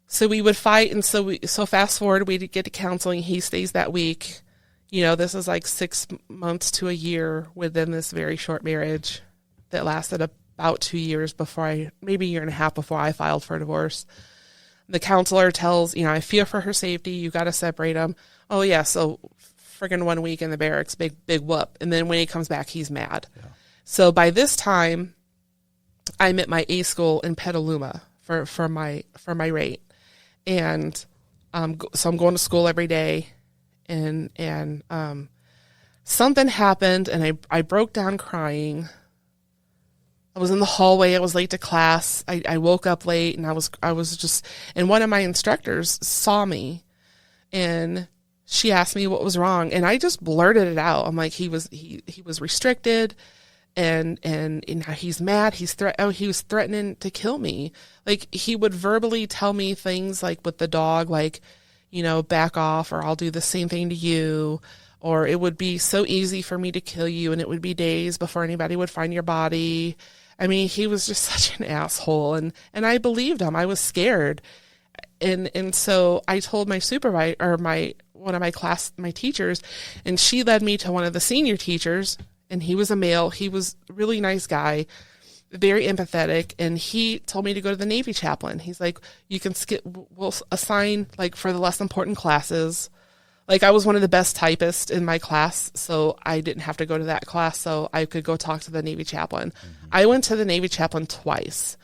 So we would fight. And so fast forward, we get to counseling. He stays that week. This is like 6 months to a year within this very short marriage that lasted about 2 years maybe a year and a half before I filed for divorce. The counselor tells, I fear for her safety. You got to separate them. Oh yeah. So friggin' 1 week in the barracks, big whoop. And then when he comes back, he's mad. Yeah. So by this time I'm at my A school in Petaluma for my rate. And, so I'm going to school every day. And something happened and I broke down crying. I was in the hallway. I was late to class. I woke up late and I was just, and one of my instructors saw me and she asked me what was wrong. And I just blurted it out. I'm like, he was restricted and he's mad. He was threatening to kill me. Like he would verbally tell me things like with the dog, like, back off or I'll do the same thing to you, or it would be so easy for me to kill you and it would be days before anybody would find your body. I mean, he was just such an asshole and I believed him. I was scared. And so I told my supervisor or one of my teachers, and she led me to one of the senior teachers, and he was a male. He was a really nice guy, very empathetic, and he told me to go to the Navy chaplain. He's like, you can we'll assign like for the less important classes. Like I was one of the best typists in my class, so I didn't have to go to that class, so I could go talk to the Navy chaplain. Mm-hmm. I went to the Navy chaplain twice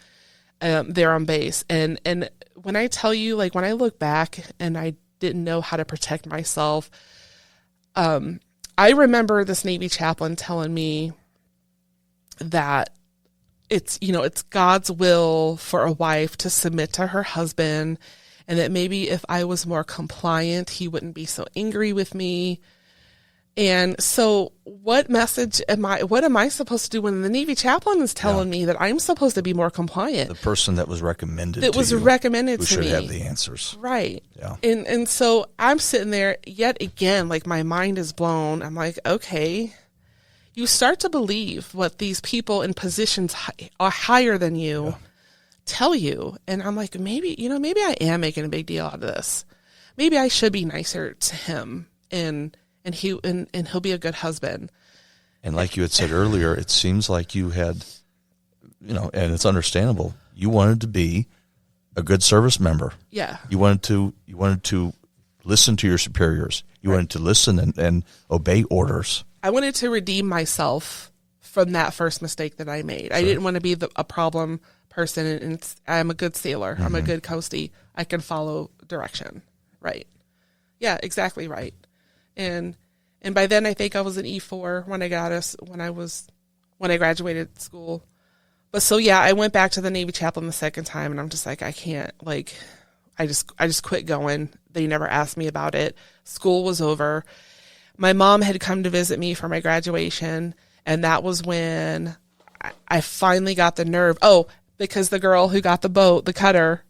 there on base. And when I tell you, like when I look back and I didn't know how to protect myself, I remember this Navy chaplain telling me that it's God's will for a wife to submit to her husband, and that maybe if I was more compliant, he wouldn't be so angry with me. And so what am I supposed to do when the Navy chaplain is telling me that I'm supposed to be more compliant? The person that was recommended who should have the answers. Right. Yeah. And so I'm sitting there yet again, like my mind is blown. I'm like, okay, you start to believe what these people in positions are higher than you tell you. And I'm like, maybe I am making a big deal out of this. Maybe I should be nicer to him and he'll be a good husband. And like you had said earlier, it seems like you had, and it's understandable. You wanted to be a good service member. Yeah. You wanted to listen to your superiors. You wanted to listen and obey orders. I wanted to redeem myself from that first mistake that I made. Sure. I didn't want to be a problem person, and I'm a good sailor. I'm a good coastie. I can follow direction. Right. Yeah, exactly right. And by then I think I was an E4 when I graduated school. But so yeah, I went back to the Navy chaplain the second time, and I'm just like, I can't, like, I just quit going. They never asked me about it. School was over. My mom had come to visit me for my graduation, and that was when I finally got the nerve. Oh, because the girl who got the boat, the cutter,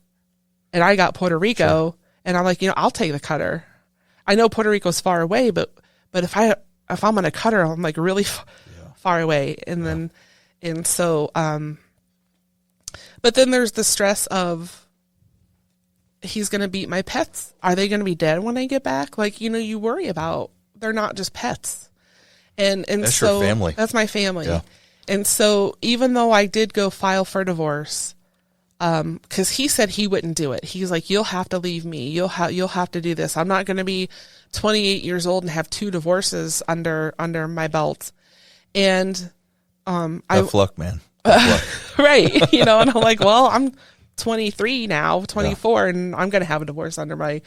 and I got Puerto Rico, sure. And I'm like, I'll take the cutter. I know Puerto Rico's far away, but if I'm on a cutter, I'm like really far away. And so, but then there's the stress of, he's going to beat my pets. Are they going to be dead when I get back? Like, you worry about, they're not just pets. And that's so your family. That's my family. Yeah. And so even though I did go file for divorce, cause he said he wouldn't do it. He's like, you'll have to leave me. You'll have to do this. I'm not going to be 28 years old and have 2 divorces under my belt. And, tough luck, man. Tough luck. Right. And I'm like, well, I'm 23 now, 24, and I'm going to have a divorce under my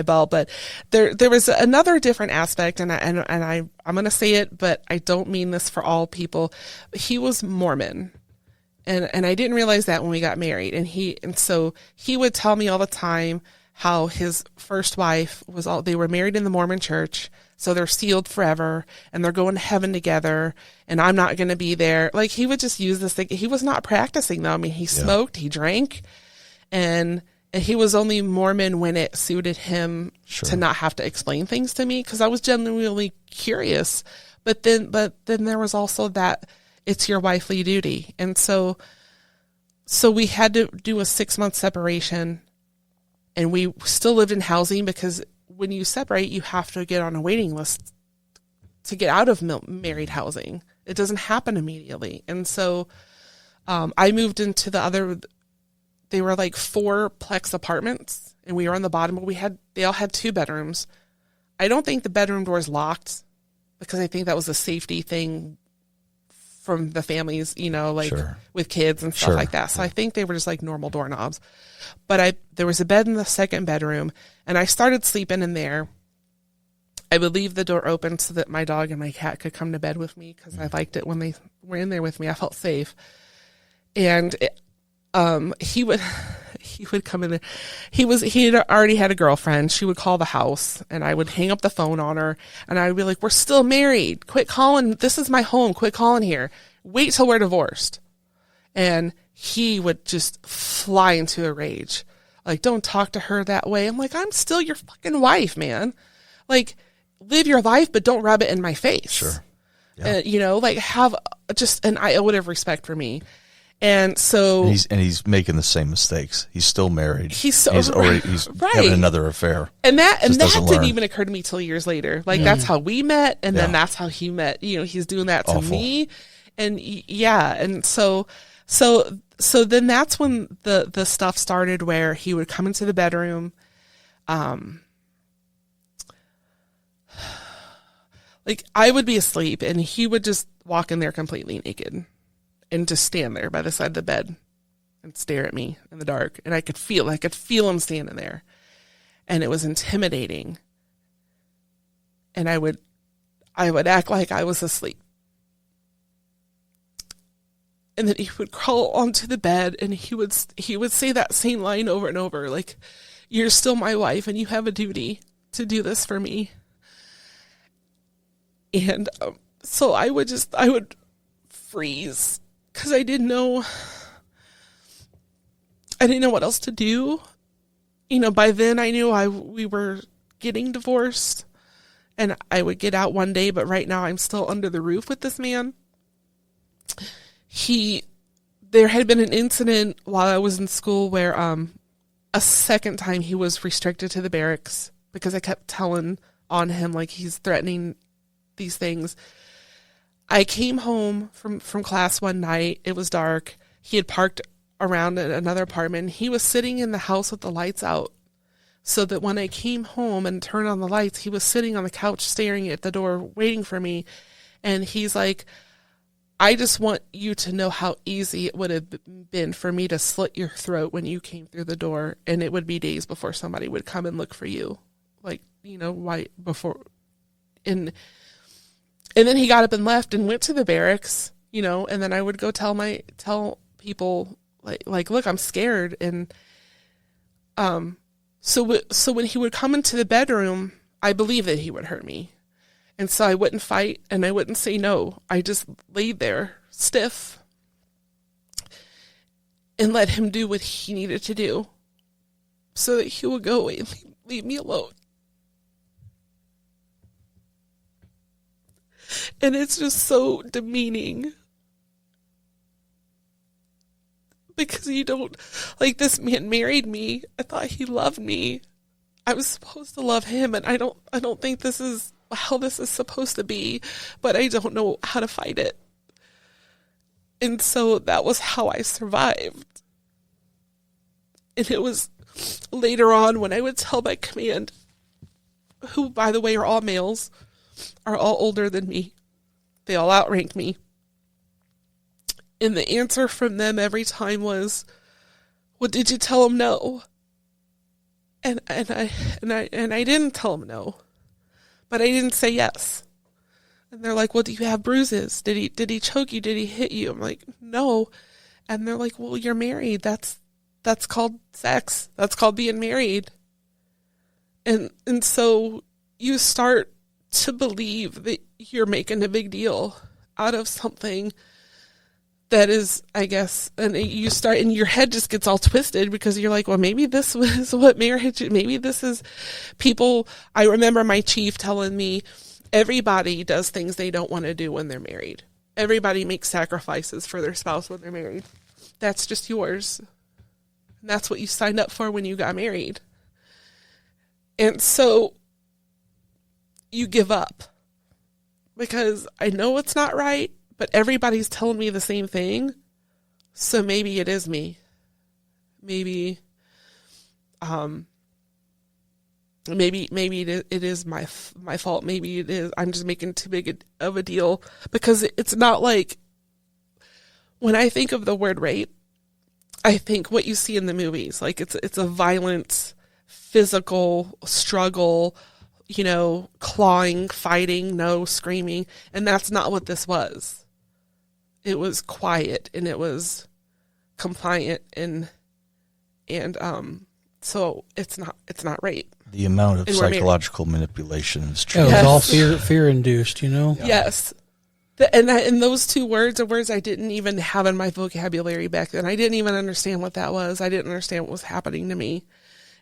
belt. But there was another different aspect, and I'm going to say it, but I don't mean this for all people. He was Mormon. And I didn't realize that when we got married. And so he would tell me all the time how his first wife they were married in the Mormon church. So they're sealed forever and they're going to heaven together, and I'm not going to be there. Like, he would just use this thing. He was not practicing though. I mean, he smoked, he drank, and he was only Mormon when it suited him to not have to explain things to me. 'Cause I was genuinely curious, but then there was also that it's your wifely duty. And so we had to do a 6-month separation, and we still lived in housing, because when you separate, you have to get on a waiting list to get out of married housing. It doesn't happen immediately. And so I moved into they were like 4-plex apartments, and we were on the bottom, but they all had 2 bedrooms. I don't think the bedroom doors locked, because I think that was a safety thing from the families, with kids and stuff like that. So I think they were just like normal doorknobs. But there was a bed in the second bedroom, and I started sleeping in there. I would leave the door open so that my dog and my cat could come to bed with me, because I liked it when they were in there with me. I felt safe. And he would come in there. He had already had a girlfriend. She would call the house, and I would hang up the phone on her, and I would be like, we're still married. Quit calling. This is my home. Quit calling here. Wait till we're divorced. And he would just fly into a rage. Like, don't talk to her that way. I'm like, I'm still your fucking wife, man. Like, live your life, but don't rub it in my face. Sure. Yeah. Have just an iota of respect for me. And so he's making the same mistakes. He's still married. He's right. having another affair. And that didn't even occur to me till years later. Like, that's how we met, and then that's how he met. He's doing that to me. And and so then that's when the stuff started, where he would come into the bedroom, like, I would be asleep, and he would just walk in there completely naked and just stand there by the side of the bed and stare at me in the dark. And I could feel him standing there, and it was intimidating. And I would act like I was asleep. And then he would crawl onto the bed, and he would say that same line over and over, like, you're still my wife, and you have a duty to do this for me. And so I would freeze, because I didn't know what else to do. By then I knew we were getting divorced, and I would get out one day, but right now I'm still under the roof with this man. He there had been an incident while I was in school where a second time he was restricted to the barracks because I kept telling on him like he's threatening these things. I came home from class one night. It was dark. He had parked around another apartment. He was sitting in the house with the lights out, so that when I came home and turned on the lights, he was sitting on the couch staring at the door waiting for me. And he's like, I just want you to know how easy it would have been for me to slit your throat when you came through the door, and it would be days before somebody would come and look for you. Like, you know, why before. And then he got up and left and went to the barracks, you know, and then I would go tell people like, look, I'm scared. And so when he would come into the bedroom, I believed that he would hurt me. And so I wouldn't fight and I wouldn't say no. I just laid there stiff and let him do what he needed to do so that he would go away and leave me alone. And it's just so demeaning. Because you don't, like, this man married me. I thought he loved me. I was supposed to love him, and I don't think this is how this is supposed to be, but I don't know how to fight it. And so that was how I survived. And it was later on when I would tell my command, who, by the way, are all males, are all older than me. They all outrank me. And the answer from them every time was, well, did you tell him no? And I didn't tell him no, but I didn't say yes. And they're like, well, do you have bruises? Did he choke you? Did he hit you? I'm like, no. And they're like, well, you're married. That's called sex. That's called being married. And so you start to believe that you're making a big deal out of something that is, I guess, and you start, and your head just gets all twisted because you're like, well, maybe this was what marriage, maybe this is people. I remember my chief telling me, everybody does things they don't want to do when they're married. Everybody makes sacrifices for their spouse when they're married. That's just yours. And that's what you signed up for when you got married. And so you give up because I know it's not right, but everybody's telling me the same thing. So maybe it is me. Maybe it is my fault. Maybe it is. I'm just making too big of a deal because it's not like when I think of the word rape, I think what you see in the movies. Like it's a violent, physical struggle, you know, clawing, fighting, no screaming. And that's not what this was. It was quiet and it was compliant and so it's not rape. The amount of psychological manipulation is true. Yeah, it was all fear induced, you know? Yeah. Yes. And those two words are words I didn't even have in my vocabulary back then. I didn't even understand what that was. I didn't understand what was happening to me.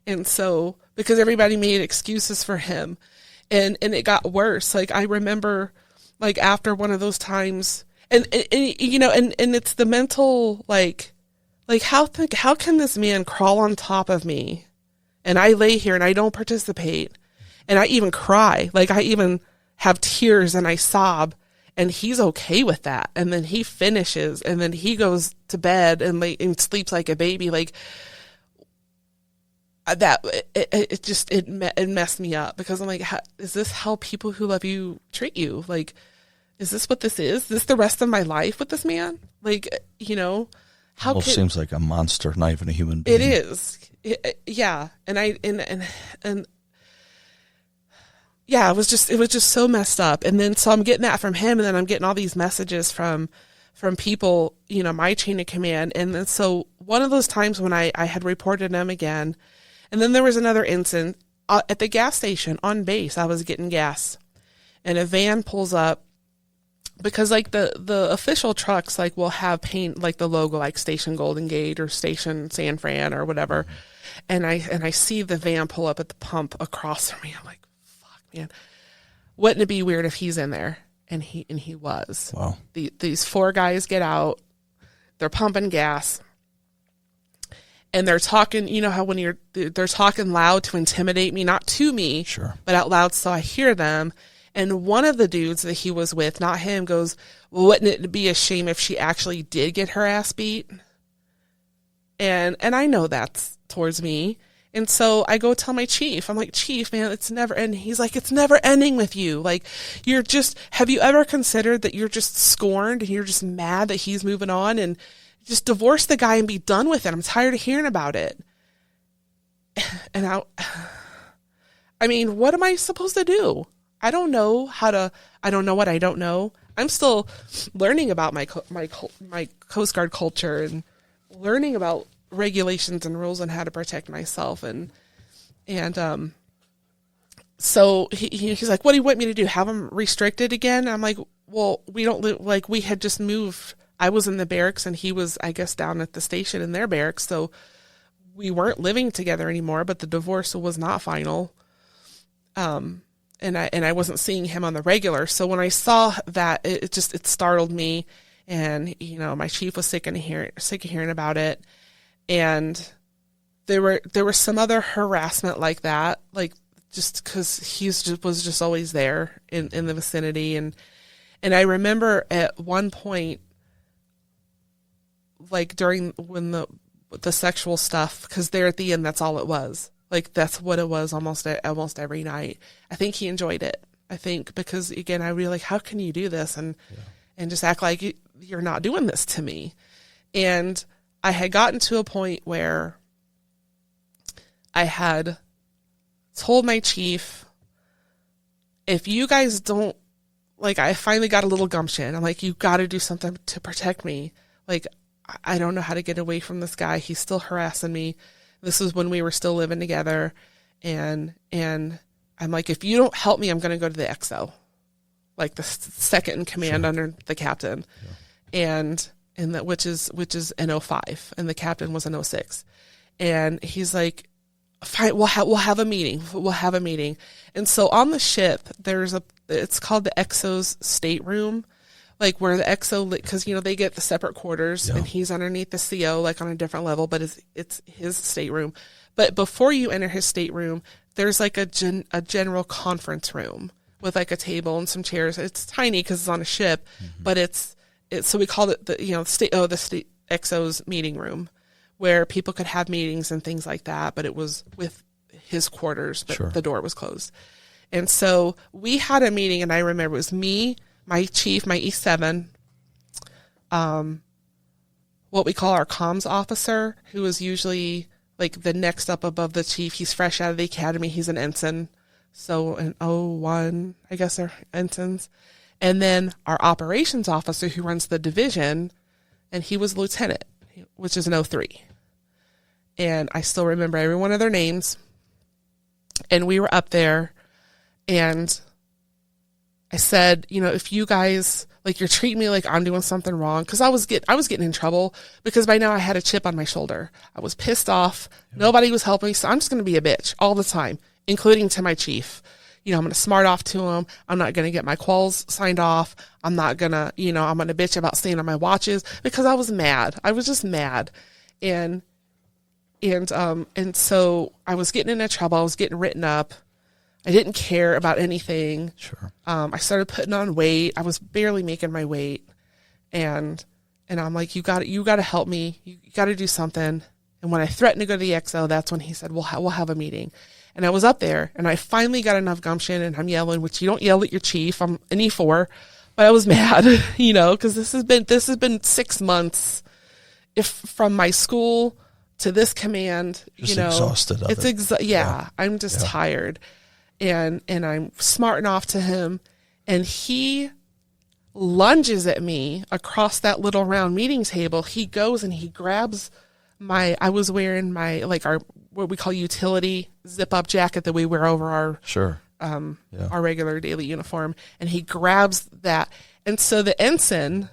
And so, because everybody made excuses for him and it got worse. Like I remember like after one of those times and you know, and it's the mental, like how can this man crawl on top of me and I lay here and I don't participate and I even cry, like I even have tears and I sob and he's okay with that. And then he finishes and then he goes to bed and sleeps like a baby. Like that, it messed me up because I'm like, is this how people who love you treat you? Like, is this what this is? Is this the rest of my life with this man? Like, you know, how almost seems like a monster, not even a human being. It is. Yeah. And yeah, it was just so messed up. And then, so I'm getting that from him and then I'm getting all these messages from people, you know, my chain of command. And then, so one of those times when I had reported him again, and then there was another incident at the gas station on base, I was getting gas and a van pulls up. Because like the official trucks like will have paint like the logo like Station Golden Gate or Station San Fran or whatever, and I see the van pull up at the pump across from me. I'm like, fuck, man, wouldn't it be weird if he's in there? And he was. Wow. These four guys get out. they're pumping gas, and they're talking, you know how when they're talking loud to intimidate me, not to me, Sure. but out loud so I hear them. And one of the dudes that he was with, not him, goes, well, wouldn't it be a shame if she actually did get her ass beat? And I know that's towards me. And so I go tell my chief, I'm like, Chief, man, it's never ending. He's like, it's never ending with you. Like, have you ever considered that you're just scorned and you're just mad that he's moving on, and just divorce the guy and be done with it? I'm tired of hearing about it. And I mean, what am I supposed to do? I don't know I don't know what I don't know. I'm still learning about my Coast Guard culture and learning about regulations and rules and how to protect myself. And so he's like, what do you want me to do? Have him restricted again? I'm like, well, we don't live, like, we had just moved. I was in the barracks and he was, I guess, down at the station in their barracks. So we weren't living together anymore, but the divorce was not final. And I wasn't seeing him on the regular. So when I saw that, it startled me. And, you know, my chief was sick of hearing about it. And there was some other harassment like that, like, just because was just always there in the vicinity. And I remember at one point, like during when the sexual stuff, because there at the end, that's all it was. Like, that's what it was almost every night. I think he enjoyed it. I think because, again, I really like, how can you do this and just act like you're not doing this to me? And I had gotten to a point where I had told my chief, if you guys don't, like, I finally got a little gumption. I'm like, you got to do something to protect me. Like, I don't know how to get away from this guy. He's still harassing me. This was when we were still living together. And I'm like, if you don't help me, I'm going to go to the XO, like the second in command under the captain. Yeah. And that, which is an 05, and the captain was an 06. And he's like, fine, we'll have a meeting. We'll have a meeting. And so on the ship, it's called the XO's stateroom, like where the XO, because, you know, they get the separate quarters, and he's underneath the CO, like on a different level, but it's his stateroom. But before you enter his stateroom, there's like a general conference room with like a table and some chairs. It's tiny because it's on a ship, but it's so we called it the XO's meeting room, where people could have meetings and things like that. But it was with his quarters, but the door was closed. And so we had a meeting, and I remember it was me, my chief, my E7, what we call our comms officer, who is usually like the next up above the chief. He's fresh out of the academy. He's an ensign. So an 01, I guess they're ensigns. And then our operations officer, who runs the division, and he was lieutenant, which is an 03. And I still remember every one of their names. And we were up there, and I said, you know, if you guys, like, you're treating me like I'm doing something wrong, because I was getting in trouble, because by now I had a chip on my shoulder. I was pissed off. Nobody was helping me, so I'm just going to be a bitch all the time, including to my chief. You know, I'm going to smart off to him. I'm not going to get my quals signed off. I'm not going to, you know, I'm going to bitch about staying on my watches, because I was mad. I was just mad. And so I was getting into trouble. I was getting written up. I didn't care about anything. Sure. I started putting on weight. I was barely making my weight. And I'm like, you got to help me. You got to do something. And when I threatened to go to the XO, that's when he said, we'll have a meeting. And I was up there, and I finally got enough gumption, and I'm yelling, which you don't yell at your chief. I'm an E4, but I was mad, you know, because this has been 6 months from my school to this command. Just, you know, exhausted of it. I'm just tired. And I'm smarting off to him, and he lunges at me across that little round meeting table. He goes and he grabs I was wearing my, like, our, what we call utility zip up jacket that we wear over our, our regular daily uniform. And he grabs that. And so the ensign,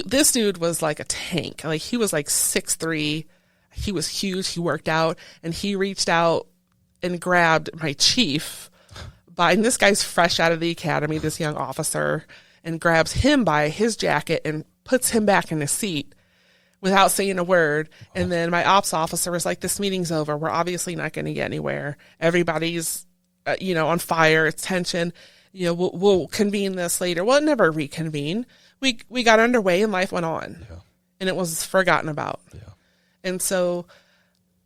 this dude was like a tank. Like, he was like 6'3". He was huge. He worked out, and he reached out and grabbed my chief. And this guy's fresh out of the academy, this young officer. and grabs him by his jacket and puts him back in his seat without saying a word. And then my ops officer was like, this meeting's over. We're obviously not going to get anywhere. Everybody's, on fire. It's tension. We'll convene this later. Well, it never reconvened. We got underway and life went on, and it was forgotten about. Yeah. And so,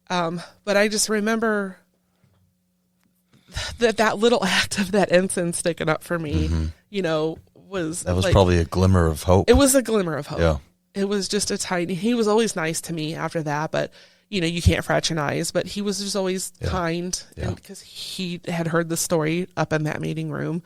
but I just remember that little act of that ensign sticking up for me, was probably a glimmer of hope. It was a glimmer of hope. Yeah. It was just he was always nice to me after that, but you can't fraternize, but he was just always kind, because he had heard the story up in that meeting room,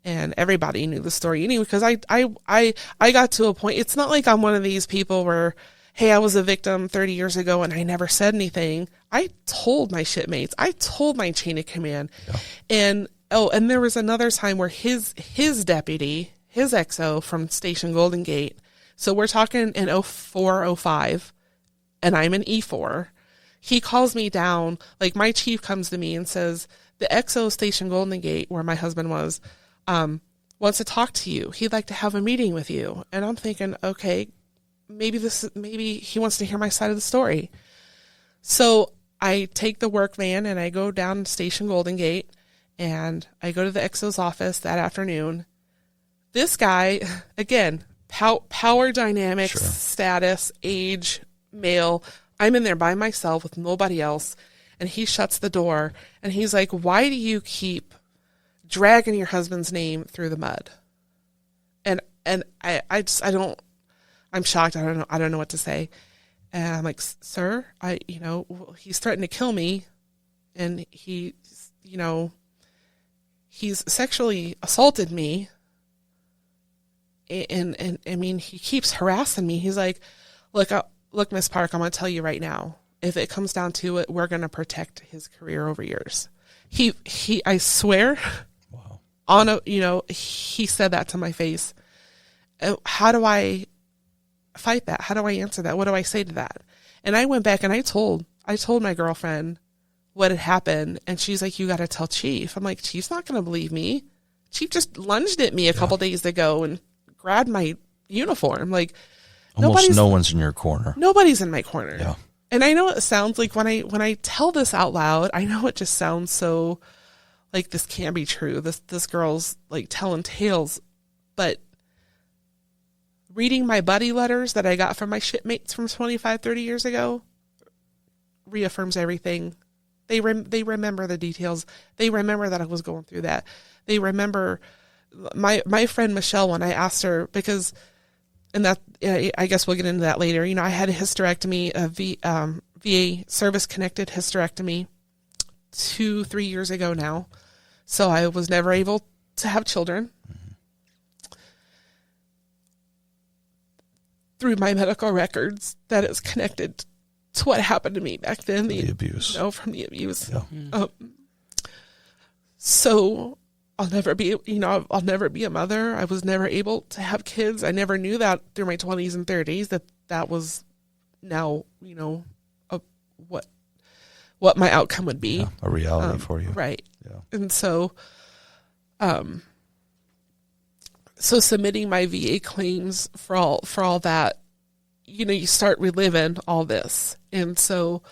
and everybody knew the story anyway, because I got to a point, it's not like I'm one of these people where, hey, I was a victim 30 years ago and I never said anything. I told my shipmates, I told my chain of command, and there was another time where his deputy, his XO from Station Golden Gate, so we're talking in 04, 05, and I'm in E4. He calls me down, like my chief comes to me and says, the XO Station Golden Gate, where my husband was, wants to talk to you. He'd like to have a meeting with you. And I'm thinking, okay, maybe he wants to hear my side of the story. So I take the work van and I go down to Station Golden Gate, and I go to the XO's office that afternoon. This guy, again, power dynamics, status, age, male. I'm in there by myself with nobody else, and he shuts the door, and he's like, why do you keep dragging your husband's name through the mud? And I'm shocked. I don't know what to say. And I'm like, sir, he's threatened to kill me, and he's sexually assaulted me. And I mean, he keeps harassing me. He's like, look, Miss Park, I'm going to tell you right now, if it comes down to it, we're going to protect his career over yours. I swear, he said that to my face. How do I fight that? How do I answer that? What do I say to that? And I went back and I told my girlfriend what had happened, and she's like, you got to tell Chief. I'm like, Chief's not going to believe me. Chief just lunged at me a couple days ago and grabbed my uniform. Like, almost no one's in your corner. Nobody's in my corner. Yeah. And I know it sounds like when I tell this out loud, I know it just sounds so like this can't be true. This girl's like telling tales, but reading my buddy letters that I got from my shipmates from 25, 30 years ago reaffirms everything. They remember the details. They remember that I was going through that. They remember my friend Michelle, when I asked her, because, and that, I guess we'll get into that later. I had a hysterectomy, a VA service-connected hysterectomy 2-3 years ago now. So I was never able to have children. Through my medical records, that is connected to what happened to me back then. The abuse. From the abuse. Yeah. So I'll never be a mother. I was never able to have kids. I never knew that through my 20s and 30s that was now, what my outcome would be. Yeah, a reality for you. Right. Yeah. And so, so submitting my VA claims for all that, you start reliving all this. And so,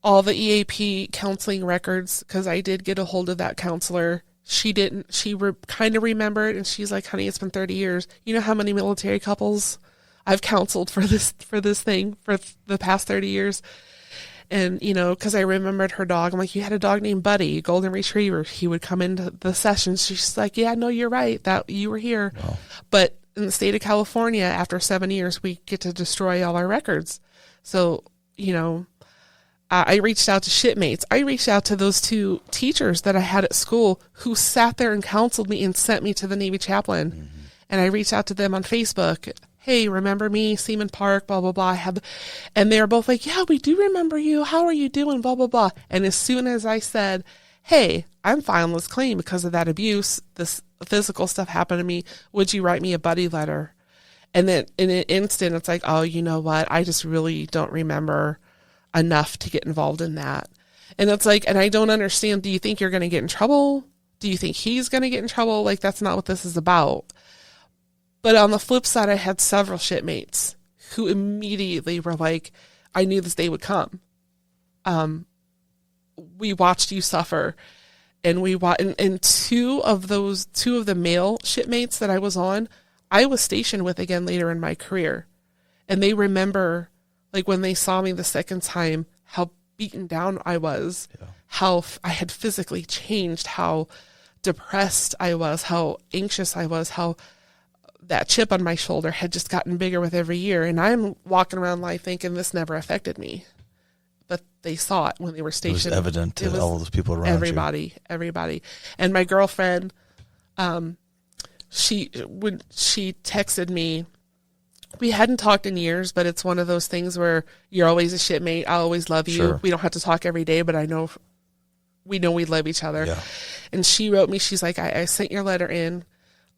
all the EAP counseling records, because I did get a hold of that counselor. She didn't. She kind of remembered, and she's like, "Honey, it's been 30 years. You know how many military couples I've counseled for this thing for the past 30 years?" And because I remembered her dog, I'm like, "You had a dog named Buddy, golden retriever. He would come into the sessions." She's like, "Yeah, no, you're right. That you were here." Wow. But in the state of California, after 7 years, we get to destroy all our records. So I reached out to shipmates. I reached out to those 2 teachers that I had at school who sat there and counseled me and sent me to the Navy chaplain. Mm-hmm. And I reached out to them on Facebook. Hey, remember me? Seaman Park, blah, blah, blah. And they were both like, yeah, we do remember you. How are you doing? Blah, blah, blah. And as soon as I said, hey, I'm filing this claim because of that abuse, this physical stuff happened to me, would you write me a buddy letter? And then in an instant, it's like, oh, you know what? I just really don't remember enough to get involved in that. And it's like, and I don't understand, do you think you're going to get in trouble? Do you think he's going to get in trouble? Like, that's not what this is about. But on the flip side, I had several shipmates who immediately were like, I knew this day would come. We watched you suffer. And and two of the male shipmates that I was on, I was stationed with again later in my career. And they remember, like, when they saw me the second time, how beaten down I was, how I had physically changed, how depressed I was, how anxious I was, how that chip on my shoulder had just gotten bigger with every year. And I'm walking around life thinking this never affected me. But they saw it when they were stationed. It was evident to all those people around everybody. And my girlfriend, when she texted me, we hadn't talked in years, but it's one of those things where you're always a shipmate. I always love you. Sure. We don't have to talk every day, but we know we love each other. Yeah. And she wrote me, she's like, I sent your letter in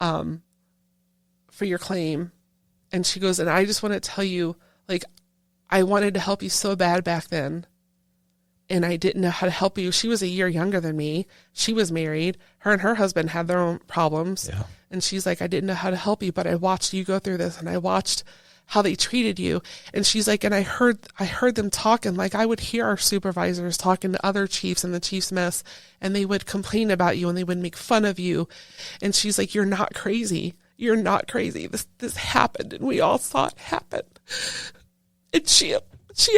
for your claim. And she goes, and I just want to tell you, like, I wanted to help you so bad back then, and I didn't know how to help you. She was a year younger than me. She was married. Her and her husband had their own problems. Yeah. And she's like, I didn't know how to help you, but I watched you go through this, and I watched how they treated you. And she's like, and I heard them talking, like I would hear our supervisors talking to other chiefs in the chief's mess, and they would complain about you and they would make fun of you. And she's like, you're not crazy. You're not crazy. This happened, and we all saw it happen. And she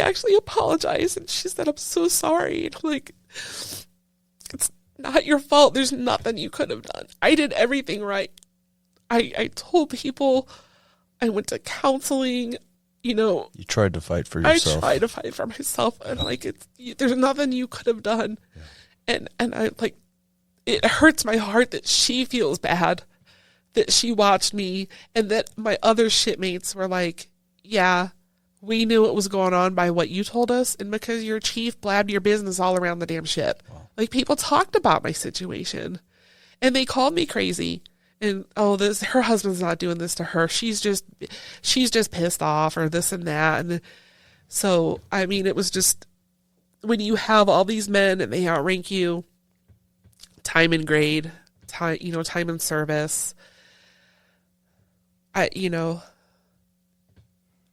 actually apologized, and she said, I'm so sorry. And I'm like, it's not your fault. There's nothing you could have done. I did everything right. I told people, I went to counseling, You tried to fight for yourself. I tried to fight for myself, and there's nothing you could have done. Yeah. And I it hurts my heart that she feels bad, that she watched me, and that my other shipmates were like, yeah, we knew what was going on by what you told us, and because your chief blabbed your business all around the damn ship. Wow. Like, people talked about my situation, and they called me crazy. And, her husband's not doing this to her. She's just pissed off, or this and that. And so, I mean, it was just, when you have all these men and they outrank you, time in grade, time in service, and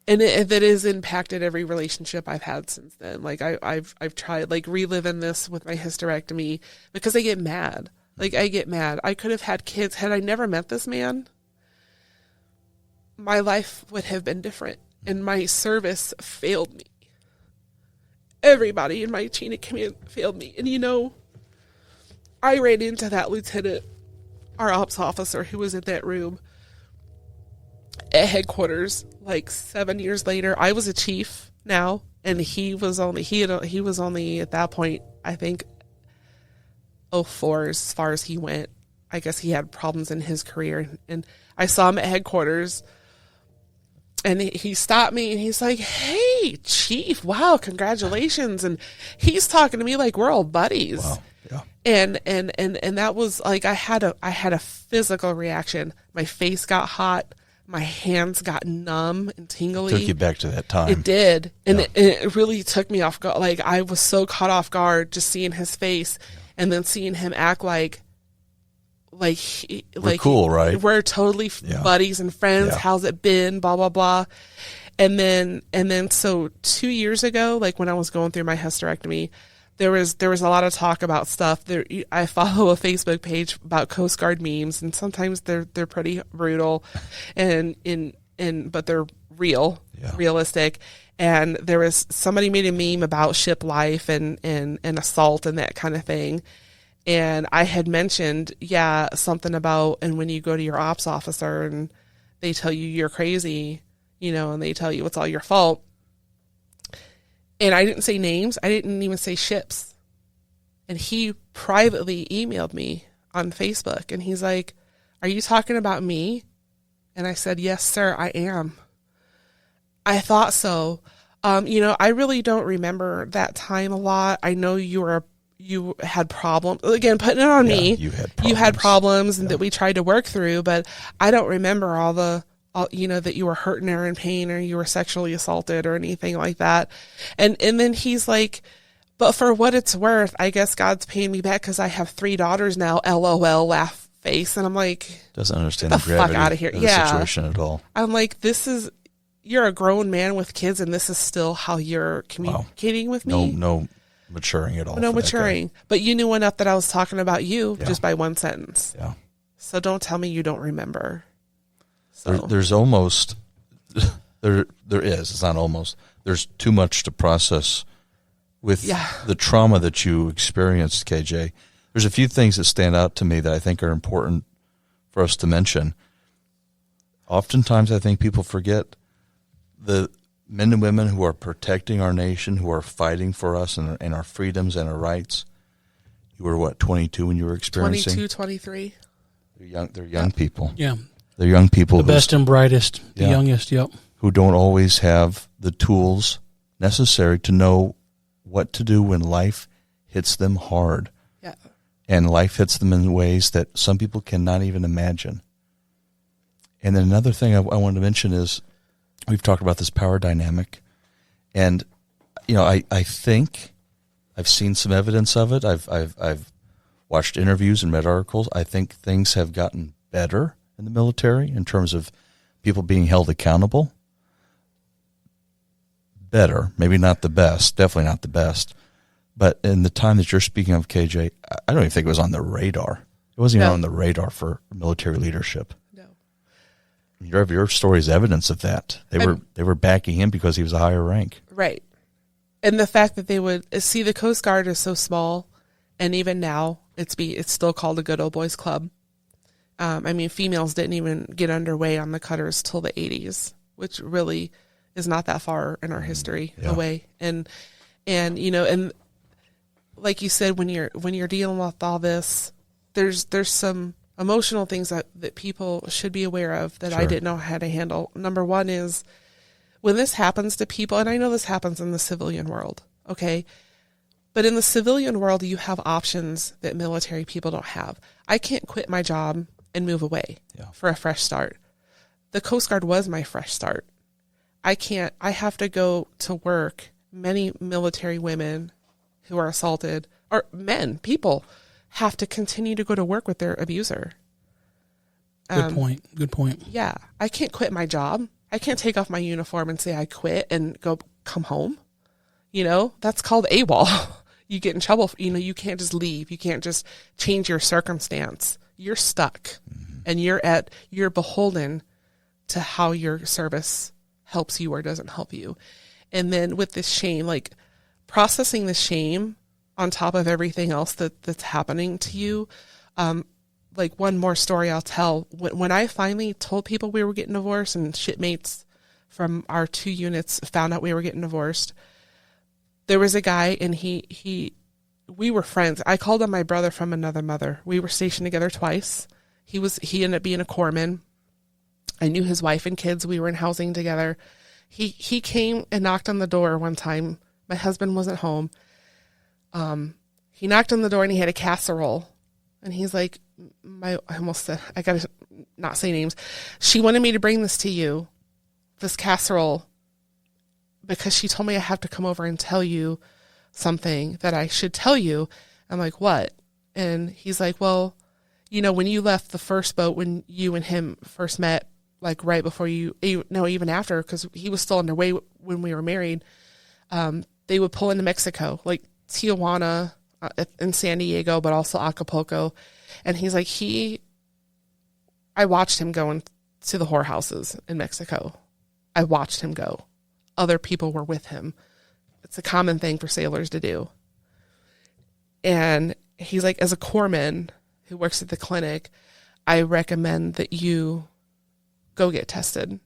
that has impacted every relationship I've had since then. Like, I've tried, reliving this with my hysterectomy, because I get mad. I get mad. I could have had kids. Had I never met this man, my life would have been different. And my service failed me. Everybody in my chain of command failed me. And, I ran into that lieutenant, our ops officer, who was in that room at headquarters 7 years later. I was a chief now, and he was only at that point, I think, 04 as far as he went. I guess he had problems in his career, and I saw him at headquarters, and he stopped me, and he's like, "Hey, chief, wow, congratulations!" And he's talking to me like we're all buddies. Wow. Yeah. And that was I had a physical reaction. My face got hot. My hands got numb and tingly. It took you back to that time. It did, and it really took me off guard. I was so caught off guard just seeing his face. And then seeing him act like we're cool, right? We're totally buddies and friends. Yeah. How's it been? Blah, blah, blah. And then so 2 years ago, when I was going through my hysterectomy, there was a lot of talk about stuff. I follow a Facebook page about Coast Guard memes, and sometimes they're pretty brutal, but they're realistic. And there was somebody made a meme about ship life and assault and that kind of thing. And I had mentioned, something about, and when you go to your ops officer and they tell you you're crazy, and they tell you it's all your fault. And I didn't say names. I didn't even say ships. And he privately emailed me on Facebook, and he's like, "Are you talking about me?" And I said, "Yes, sir, I am." I thought so. I really don't remember that time a lot. I know you had problems. Again, putting it on me. You had problems and that we tried to work through, but I don't remember all that you were hurting or in pain or you were sexually assaulted or anything like that. And then he's like, But for what it's worth, I guess God's paying me back because I have 3 daughters now. LOL, laugh face. And I'm like, doesn't understand the the gravity fuck out of here. of the situation at all. I'm like, you're a grown man with kids, and this is still how you're communicating with me. No maturing at all. No maturing. But you knew enough that I was talking about you just by one sentence. Yeah. So don't tell me you don't remember. So There's almost there is. It's not almost. There's too much to process with the trauma that you experienced, KJ. There's a few things that stand out to me that I think are important for us to mention. Oftentimes, I think people forget the men and women who are protecting our nation, who are fighting for us and our freedoms and our rights. You were, 22 when you were experiencing? 22, 23. They're young people. Yeah. They're young people. The best and brightest, the youngest, yep. Who don't always have the tools necessary to know what to do when life hits them hard. Yeah. And life hits them in ways that some people cannot even imagine. And then another thing I wanted to mention is we've talked about this power dynamic. And, I think I've seen some evidence of it. I've watched interviews and read articles. I think things have gotten better in the military in terms of people being held accountable. Better, maybe not the best, definitely not the best. But in the time that you're speaking of, KJ, I don't even think it was on the radar. It wasn't even on the radar for military leadership. No. Your story is evidence of that. They were backing him because he was a higher rank. Right. And the fact that they would see the Coast Guard is so small, and even now it's still called a good old boys club. Females didn't even get underway on the cutters till the 80s, which really is not that far in our history away. And like you said, when you're dealing with all this, there's some emotional things that people should be aware of that I didn't know how to handle. Number one is when this happens to people, and I know this happens in the civilian world, okay? But in the civilian world, you have options that military people don't have. I can't quit my job and move away for a fresh start. The Coast Guard was my fresh start. I have to go to work. Many military women who are assaulted, or people, have to continue to go to work with their abuser. Good point. Yeah. I can't quit my job. I can't take off my uniform and say I quit and come home. That's called AWOL. You get in trouble. You can't just leave. You can't just change your circumstance. You're stuck, and you're beholden to how your service helps you or doesn't help you. And then with this shame, like processing the shame on top of everything else that's happening to you. Like one more story I'll tell. When I finally told people we were getting divorced, and shipmates from our 2 units found out we were getting divorced, there was a guy, and we were friends. I called him my brother from another mother. We were stationed together twice. He ended up being a corpsman. I knew his wife and kids. We were in housing together. He came and knocked on the door one time. My husband wasn't home. He knocked on the door, and he had a casserole. And he's like, I almost said, I gotta not say names. She wanted me to bring this to you, this casserole, because she told me I have to come over and tell you something that I should tell you. I'm like, what? And he's like, well, when you left the first boat, when you and him first met, like right before even after, because he was still underway when we were married, they would pull into Mexico, like Tijuana in San Diego, but also Acapulco. And he's like, I watched him go to the whorehouses in Mexico. I watched him go. Other people were with him. It's a common thing for sailors to do. And he's like, as a corpsman who works at the clinic, I recommend that you go get tested.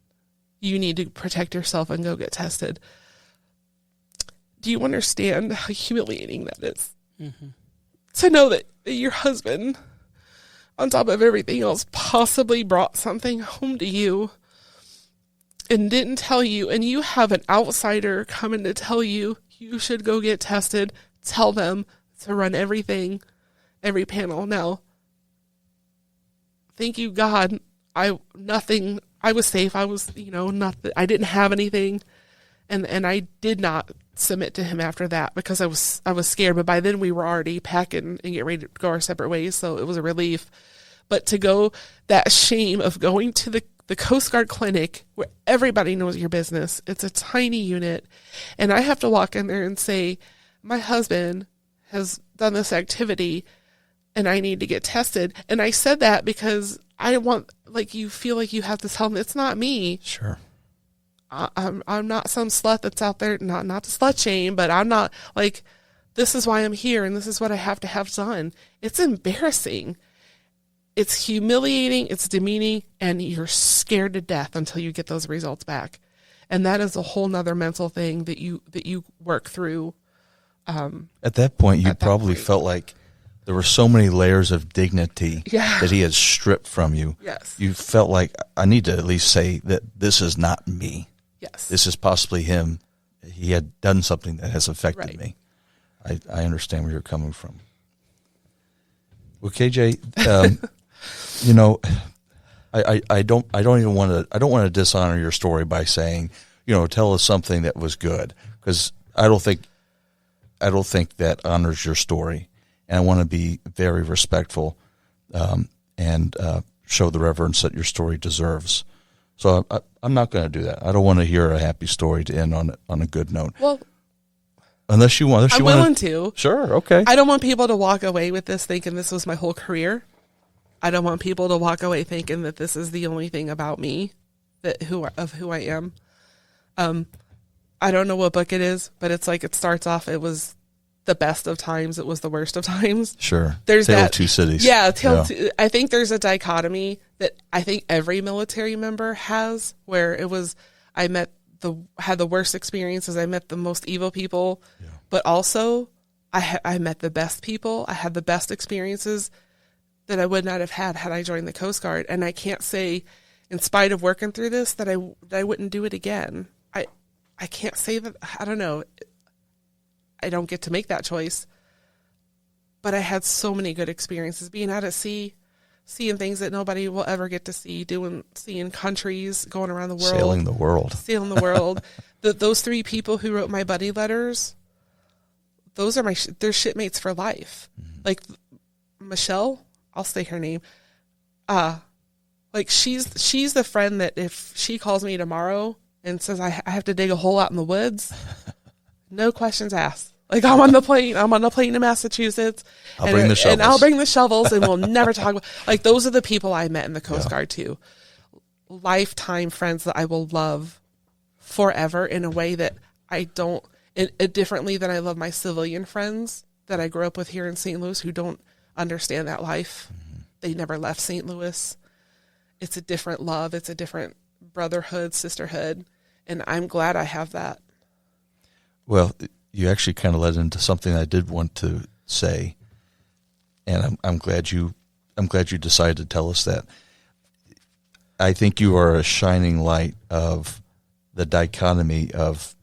You need to protect yourself and go get tested. Do you understand how humiliating that is? Mm-hmm. To know that your husband, on top of everything else, possibly brought something home to you and didn't tell you, and you have an outsider coming to tell you you should go get tested, tell them to run everything, every panel. Now, thank you, God, I was safe. I was, I didn't have anything, and I did not submit to him after that because I was scared. But by then we were already packing and getting ready to go our separate ways, so it was a relief. But to go, that shame of going to the Coast Guard clinic where everybody knows your business. It's a tiny unit. And I have to walk in there and say, my husband has done this activity and I need to get tested. And I said that because I want, like, you feel like you have to tell them it's not me. Sure. I'm not some slut that's out there, not to slut shame, but I'm not, like, this is why I'm here and this is what I have to have done. It's embarrassing. It's humiliating, it's demeaning, and you're scared to death until you get those results back. And that is a whole nother mental thing that you work through. At that point, you probably felt like there were so many layers of dignity that he had stripped from you. Yes. You felt like, I need to at least say that this is not me. Yes. This is possibly him. He had done something that has affected me. I understand where you're coming from. Well, KJ, you know, I don't want to dishonor your story by saying, you know, tell us something that was good, because I don't think that honors your story, and I want to be very respectful and show the reverence that your story deserves. So I'm not going to do that. I don't want to hear a happy story to end on a good note. Well, unless you want, I'm willing to. Sure, okay. I don't want people to walk away with this thinking this was my whole career. I don't want people to walk away thinking that this is the only thing about me, who I am. I don't know what book it is, but it's like it starts off, it was the best of times, it was the worst of times. Sure. There's Tale that, of Two Cities. Yeah, I think there's a dichotomy that I think every military member has, where it was, had the worst experiences, I met the most evil people, but also I met the best people, I had the best experiences that I would not have had I joined the Coast Guard. And I can't say, in spite of working through this, that I wouldn't do it again. I can't say that, I don't know. I don't get to make that choice. But I had so many good experiences being out at sea, seeing things that nobody will ever get to see, seeing countries, going around the world. Sailing the world. Those 3 people who wrote my buddy letters, those are they're shipmates for life. Mm-hmm. Like Michelle, I'll say her name. Like she's the friend that if she calls me tomorrow and says I have to dig a hole out in the woods, no questions asked. Like I'm on the plane to Massachusetts. I'll bring the shovels. And I'll bring the shovels and we'll never talk about, like, those are the people I met in the Coast Guard too. Lifetime friends that I will love forever in a way that I don't, differently than I love my civilian friends that I grew up with here in St. Louis who don't understand that life. Mm-hmm. They never left St. Louis. It's a different love. It's a different brotherhood, sisterhood. And I'm glad I have that. Well, you actually kind of led into something I did want to say, and I'm glad you decided to tell us that. I think you are a shining light of the dichotomy of